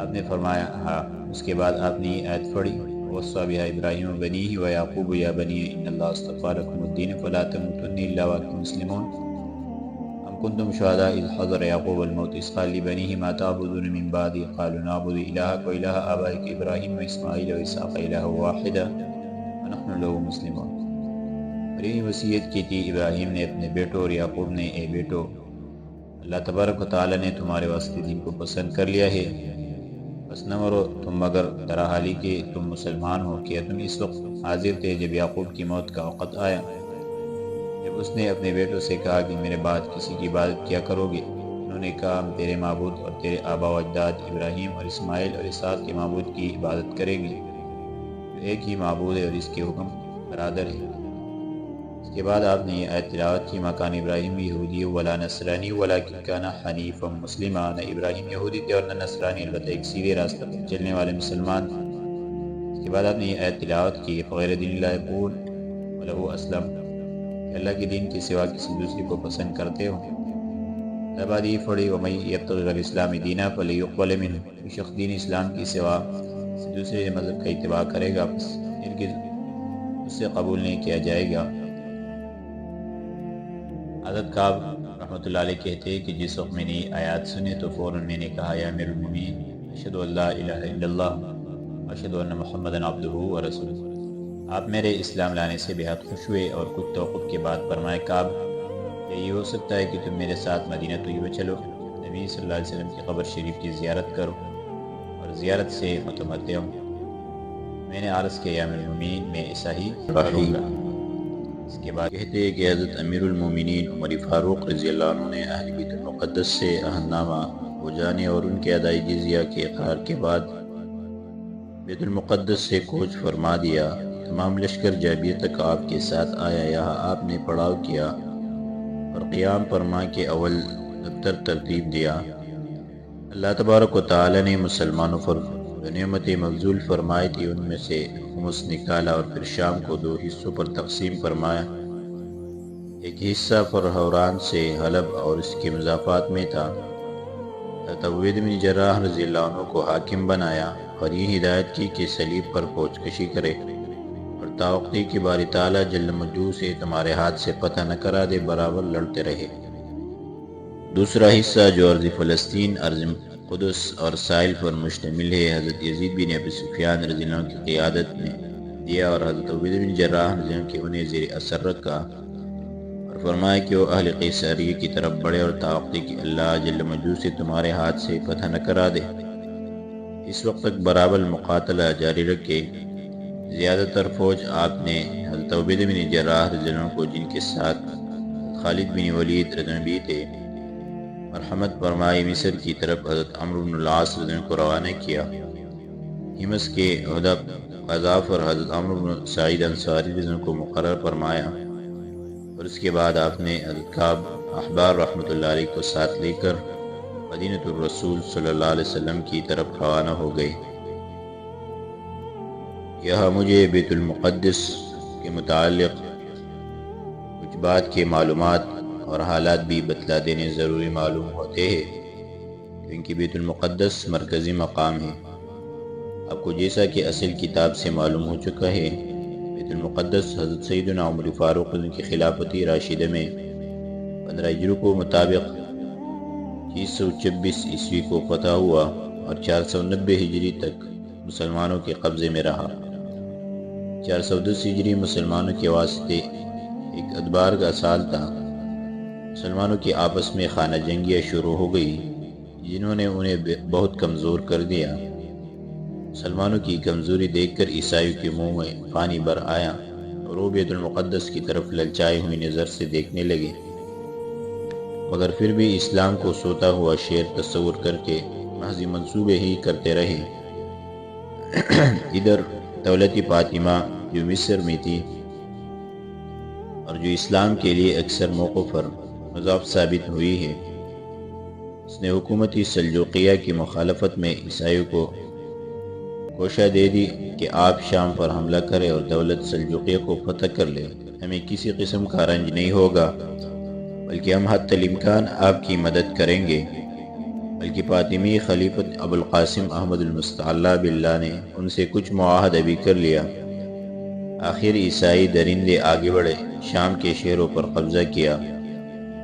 آپ نے فرمایا ہاں۔ اس کے بعد آپ نے یہ آیت پڑھی وَوَصَّىٰ بِهَا إِبْرَاهِيمُ بَنِيهِ وَيَعْقُوبُ يَا بَنِيَّ إِنَّ اللَّهَ اصْطَفَىٰ لَكُمُ الدِّينَ فَلَا تَمُوتُنَّ إِلَّا وَأَنتُم مُّسْلِمُونَ أَمْ كُنتُمْ شُهَدَاءَ إِذْ حَضَرَ يَعْقُوبَ الْمَوْتُ إِذْ قَالَ لِبَنِيهِ مَا تَعْبُدُونَ مِن بَعْدِي قَالُوا نَعْبُدُ إِلَٰهَكَ وَإِلَٰهَ آبَائِكَ إِبْرَاهِيمَ وَإِسْمَاعِيلَ وَإِسْحَاقَ إِلَٰهًا وَاحِدًا وَنَحْنُ لَهُ مُسْلِمُونَ۔ اور یہی وصیت کی تھی ابراہیم نے اپنے بیٹوں، اور یعقوب نے اے بیٹو، اللہ تبارک و تعالیٰ نے تمہارے واسطے دین کو پسند کر لیا ہے، بس نہ مرو تم مگر درا حالی کہ تم مسلمان ہو۔ کیا تم اس وقت حاضر تھے جب یعقوب کی موت کا وقت آیا، جب اس نے اپنے بیٹوں سے کہا کہ میرے بعد کسی کی عبادت کیا کرو گے؟ انہوں نے کہا ہم تیرے معبود اور تیرے آبا و اجداد ابراہیم اور اسماعیل اور اسحاق کے معبود کی عبادت کریں گے، جو ایک ہی معبود ہے اور اس کے حکم برادر ہے۔ اس کے بعد آپ نے یہ آیت تلاوت کی ما کان ابراہیم یہودی ولا نصرانی ولکن کان حنیفا مسلما۔ نہ ابراہیم یہودی تھے اور نہ نصرانی، البتہ ایک سیدھے راستہ پر چلنے والے مسلمان تھے۔ بعد آپ نے یہ آیت تلاوت کی فغیر دین اللہ یقول ولہ اسلم کہ اللہ کے دین کے سوا کسی دوسرے کو پسند کرتے ہو. تب بعد یہ پڑھی وَمَن یبتغِ غَیرَ الْإِسْلَامِ دِینًا فَلَن یُقْبَلَ مِنْهُ جو شخص دین اسلام کے سوا کسی دوسرے مذہب کا اتباع کرے گا بس اس سے قبول نہیں کیا جائے گا. حضرت کعب رحمۃ اللہ علیہ کہتے ہیں کہ جس وقت میں نے آیات سنے تو فوراً میں نے کہا یا امیر المومنین اشہد ان لا الہ الا اللہ اشہد ان محمدا عبدہ ورسولہ. آپ میرے اسلام لانے سے بے حد خوش ہوئے اور کچھ توقف کے بعد فرمائے کعب یہ ہو سکتا ہے کہ تم میرے ساتھ مدینہ طیبہ چلو, نبی صلی اللہ علیہ وسلم کی قبر شریف کی زیارت کرو اور زیارت سے متمتع ہوں. میں نے عرض کیا یا امیر المومنین میں ایسا ہی کروں گا. اس کے بعد کہتے ہیں کہ حضرت امیر المومنین عمر فاروق رضی اللہ عنہ نے اہل بیت المقدس سے عہد نامہ ہو جانے اور ان کے ادائی جزیہ کے اقرار کے بعد بیت المقدس سے کوچ فرما دیا. تمام لشکر جابیہ تک آپ کے ساتھ آیا. یہاں آپ نے پڑاؤ کیا اور قیام فرما کے اول دفتر ترتیب دیا. اللہ تبارک و تعالی نے مسلمانوں پر جو نعمتیں مبذول فرمائی تھی ان میں سے خمس نکالا اور پھر شام کو 2 حصوں پر تقسیم فرمایا. ایک حصہ فرحوران سے حلب اور اس کے مضافات میں تھا. حضرت عبید بن جراح رضی اللہ عنہ کو حاکم بنایا اور یہ ہدایت کی کہ سلیب پر فوج کشی کرے اور تاوقتی کی باری تعالیٰ جل مجدہ سے تمہارے ہاتھ سے فتح نہ کرا دے برابر لڑتے رہے. دوسرا حصہ جو ارض فلسطین ارض قدس اور سائل پر مشتمل ہے حضرت یزید بن ابی سفیان رضی اللہ عنہ کی قیادت میں دیا اور حضرت عبید بن جراح رضی اللہ عنہ کے انہیں زیر اثر رکھا اور فرمایا کہ وہ اہل قیصریہ کی طرف بڑھے اور تاوقتی کہ اللہ جل مجدہ سے تمہارے ہاتھ سے فتح نہ کرا دے. اس وقت تک برابر مقاتلہ جاری رکھے. زیادہ تر فوج آپ نے حضرت عبید بن جراح رضی اللہ عنہ کو جن کے ساتھ خالد بن ولید رضی اللہ عنہ بھی تھے مرحمت فرمائی مصر کی طرف حضرت عمرو بن العاص رضی اللہ عنہ کو روانہ کیا. ہمس کے عہدہ قضا پر حضرت عمرو بن سعید انصاری رضی اللہ عنہ کو مقرر فرمایا اور اس کے بعد آپ نے حضرت کعب احبار رحمۃ اللہ علیہ کو ساتھ لے کر مدینۃ الرسول صلی اللہ علیہ وسلم کی طرف روانہ ہو گئے. یہاں مجھے بیت المقدس کے متعلق کچھ بات کے معلومات اور حالات بھی بتلا دینے ضروری معلوم ہوتے ہیں کیونکہ بیت المقدس مرکزی مقام ہے. آپ کو جیسا کہ اصل کتاب سے معلوم ہو چکا ہے بیت المقدس حضرت سیدنا عمر فاروق کی خلافتی راشدہ میں 15 ہجری کو مطابق 326 عیسوی کو فتح ہوا اور 490 ہجری تک مسلمانوں کے قبضے میں رہا. 410 ہجری مسلمانوں کے واسطے ایک ادبار کا سال تھا. مسلمانوں کی آپس میں خانہ جنگیاں شروع ہو گئی جنہوں نے انہیں بہت کمزور کر دیا. مسلمانوں کی کمزوری دیکھ کر عیسائیوں کے منہ میں پانی بھر آیا اور وہ بیت المقدس کی طرف للچائی ہوئی نظر سے دیکھنے لگے مگر پھر بھی اسلام کو سوتا ہوا شیر تصور کر کے محض منصوبے ہی کرتے رہے. ادھر دولت فاطمہ جو مصر میں تھی اور جو اسلام کے لیے اکثر موقعوں پر مضاف ثابت ہوئی ہے اس نے حکومتی سلجوقیہ کی مخالفت میں عیسائیوں کو کوشش دے دی کہ آپ شام پر حملہ کریں اور دولت سلجوقیہ کو فتح کر لیں. ہمیں کسی قسم کا رنج نہیں ہوگا بلکہ ہم حتی الامکان آپ کی مدد کریں گے. بلکہ فاطمی خلیفت ابو القاسم احمد المستعلی باللہ نے ان سے کچھ معاہدہ بھی کر لیا. آخر عیسائی درندے آگے بڑھے, شام کے شہروں پر قبضہ کیا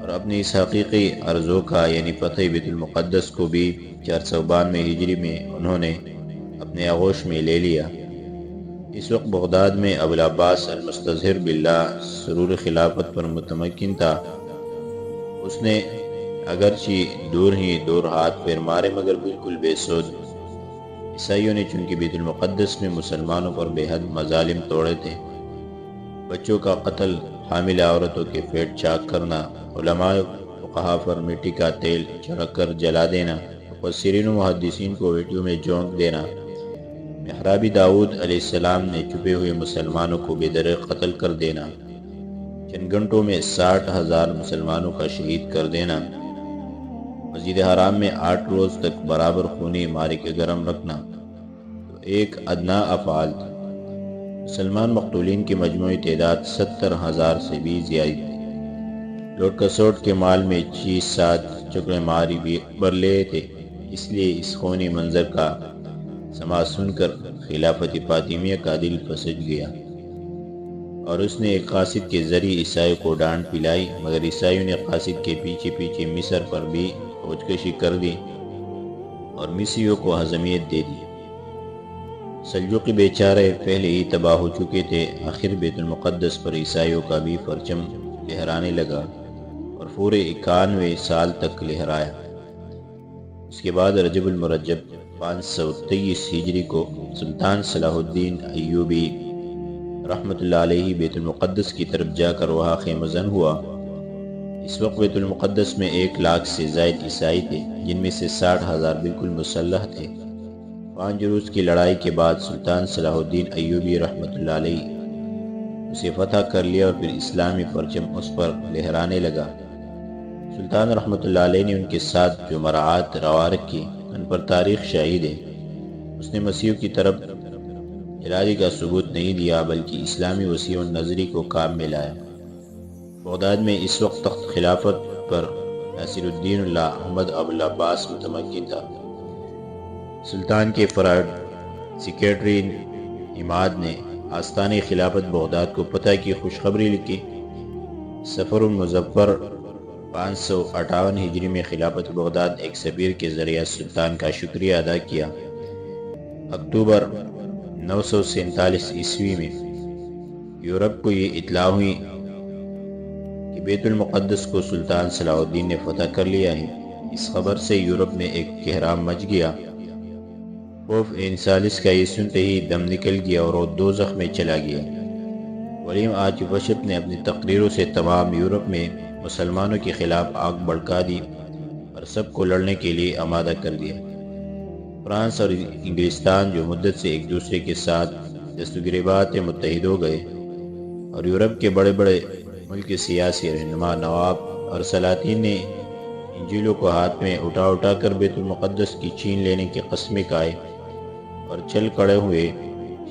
اور اپنی اس حقیقی عرضوں کا یعنی فتح بیت المقدس کو بھی 492 ہجری میں انہوں نے اپنے آغوش میں لے لیا. اس وقت بغداد میں ابو العباس المستظہر باللہ سرور خلافت پر متمکن تھا. اس نے اگرچہ دور ہاتھ پھیر مارے مگر بالکل بے سود. عیسائیوں نے چونکہ بیت المقدس میں مسلمانوں پر بے حد مظالم توڑے تھے. بچوں کا قتل, حامل عورتوں کے پیٹ چاک کرنا, علماء فقہا پر مٹی کا تیل چھڑک کر جلا دینا, مفسرین و محدثین کو ویٹیوں میں جونک دینا, محرابی داؤد علیہ السلام نے چھپے ہوئے مسلمانوں کو بے دریغ قتل کر دینا, چند گھنٹوں میں 60,000 مسلمانوں کا شہید کر دینا, مسجد حرام میں 8 روز تک برابر خونی مارکے گرم رکھنا تو ایک ادنا افعال تھا. مسلمان مقتولین کی مجموعی تعداد 70,000 سے بھی زیادہ تھی۔ لوٹ کسوٹ کے مال میں 6-7 چکرے ماری بھی برلے تھے، اس لیے اس خونی منظر کا سماع سن کر خلافت فاطمیہ کا دل پھسج گیا اور اس نے ایک قاصد کے ذریعے عیسائیوں کو ڈانٹ پلائی، مگر عیسائیوں نے قاصد کے پیچھے پیچھے مصر پر بھی فوجکشی کر دی اور مصریوں کو ہزیمت دے دی۔ سلجوقی بیچارے پہلے ہی تباہ ہو چکے تھے، آخر بیت المقدس پر عیسائیوں کا بھی پرچم لہرانے لگا اور پورے 91 سال تک لہرایا۔ اس کے بعد رجب المرجب 523 ہجری کو سلطان صلاح الدین ایوبی رحمۃ اللہ علیہ بیت المقدس کی طرف جا کر وہاں خیمہ زن ہوا۔ اس وقت بیت المقدس میں 1 لاکھ سے زائد عیسائی تھے، جن میں سے 60,000 بالکل مسلح تھے۔ 5 روز کی لڑائی کے بعد سلطان صلاح الدین ایوبی رحمۃ اللہ علیہ اسے فتح کر لیا اور پھر اسلامی پرچم اس پر لہرانے لگا۔ سلطان رحمۃ اللہ علیہ نے ان کے ساتھ جو مراعات روا رکھی ان پر تاریخ شاہد ہے۔ اس نے مسیحیوں کی طرف ارادی کا ثبوت نہیں دیا بلکہ اسلامی وسیع النظری کو کام میں لایا۔ بغداد میں اس وقت تخت خلافت پر ناصر الدین اللہ احمد ابو العباس متمکن تھا۔ سلطان کے فرائض سیکریٹری عماد نے آستانِ خلافت بغداد کو فتح کی خوشخبری لکھی۔ سفر المظفر 558 ہجری میں خلافت بغداد ایک سفیر کے ذریعہ سلطان کا شکریہ ادا کیا۔ اکتوبر 947 عیسوی میں یورپ کو یہ اطلاع ہوئی کہ بیت المقدس کو سلطان صلاح الدین نے فتح کر لیا ہے۔ اس خبر سے یورپ میں ایک کہرام مچ گیا۔ خوف انسالس کا یہ سنتے ہی دم نکل گیا اور وہ دوزخ میں چلا گیا۔ ولیم عاطف اشرف نے اپنی تقریروں سے تمام یورپ میں مسلمانوں کے خلاف آگ بھڑکا دی اور سب کو لڑنے کے لیے آمادہ کر دیا۔ فرانس اور انگلستان جو مدت سے ایک دوسرے کے ساتھ دست و گریبات متحد ہو گئے اور یورپ کے بڑے بڑے ملک کے سیاسی رہنما، نواب اور سلاطین نے انجیلوں کو ہاتھ میں اٹھا اٹھا کر بیت المقدس کی چھین لینے کی قسمیں کھائے اور چل کھڑے ہوئے۔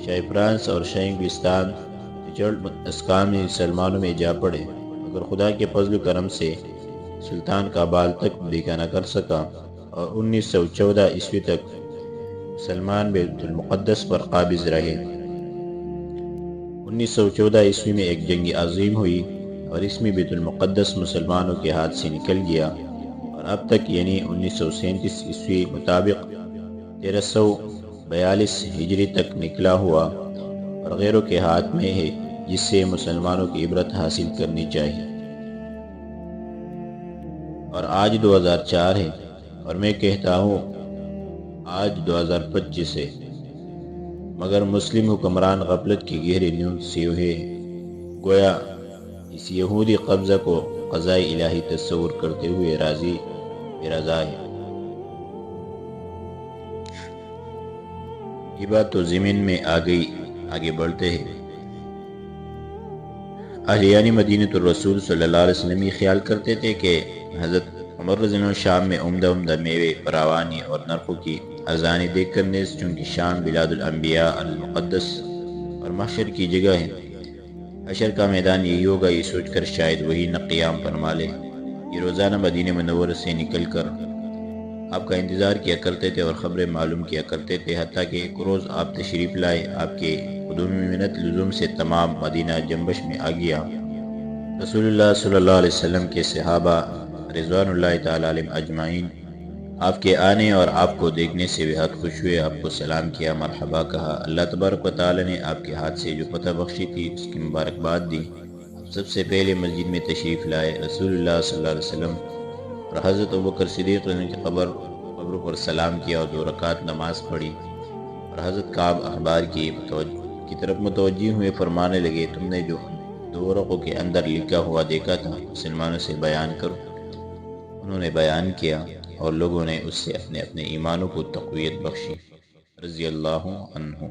شاہ فرانس اور شاہ انگلستان اسکان میں مسلمانوں میں جا پڑے، مگر خدا کے فضل و کرم سے سلطان کا بال تک دیکھا نہ کر سکا اور 1914 عیسوی تک مسلمان بیت المقدس پر قابض رہے۔ 1914 عیسوی میں ایک جنگ عظیم ہوئی اور اس میں بیت المقدس مسلمانوں کے ہاتھ سے نکل گیا اور اب تک یعنی 1937 عیسوی مطابق 1342 ہجری تک نکلا ہوا اور غیروں کے ہاتھ میں ہے، جس سے مسلمانوں کی عبرت حاصل کرنی چاہیے۔ اور آج 2004 ہے اور میں کہتا ہوں آج 2025 ہے، مگر مسلم حکمران غفلت کی گہری نیند سے ہوئے، گویا اس یہودی قبضہ کو قضائے الہی تصور کرتے ہوئے راضی رضا ہے۔ یہ بات تو زمین میں آ گئی، آگے بڑھتے ہیں۔ اہلیان مدینۃ الرسول صلی اللہ علیہ وسلم یہ خیال کرتے تھے کہ حضرت عمر رضی اللہ عنہ شام میں عمدہ میوے، فراوانی اور نرخوں کی ارزانی دیکھ کر نیز، چونکہ شام بلاد الانبیاء المقدس اور محشر کی جگہ ہے، حشر کا میدان یہی ہوگا، یہ سوچ کر شاید وہی نہ قیام فرما لے۔ یہ روزانہ مدینہ منورہ سے نکل کر آپ کا انتظار کیا کرتے تھے اور خبریں معلوم کیا کرتے تھے، حتیٰ کہ ایک روز آپ تشریف لائے، آپ کے قدوم منت لزوم سے تمام مدینہ جنبش میں آ گیا۔ رسول اللہ صلی اللہ علیہ وسلم کے صحابہ رضوان اللہ تعالی علیہم اجمعین آپ کے آنے اور آپ کو دیکھنے سے بے حد خوش ہوئے، آپ کو سلام کیا، مرحبا کہا۔ اللہ تبارک و تعالی نے آپ کے ہاتھ سے جو فتح بخشی تھی اس کی مبارکباد دی۔ آپ سب سے پہلے مسجد میں تشریف لائے، رسول اللہ صلی اللہ علیہ وسلم اور حضرت ابوبکر صدیق نے قبروں پر سلام کیا اور 2 رکعت نماز پڑھی اور حضرت کعب احبار کی طرف متوجہ ہوئے، فرمانے لگے تم نے جو 2 ورقوں کے اندر لکھا ہوا دیکھا تھا مسلمانوں سے بیان کرو۔ انہوں نے بیان کیا اور لوگوں نے اس سے اپنے ایمانوں کو تقویت بخشی، رضی اللہ عنہ۔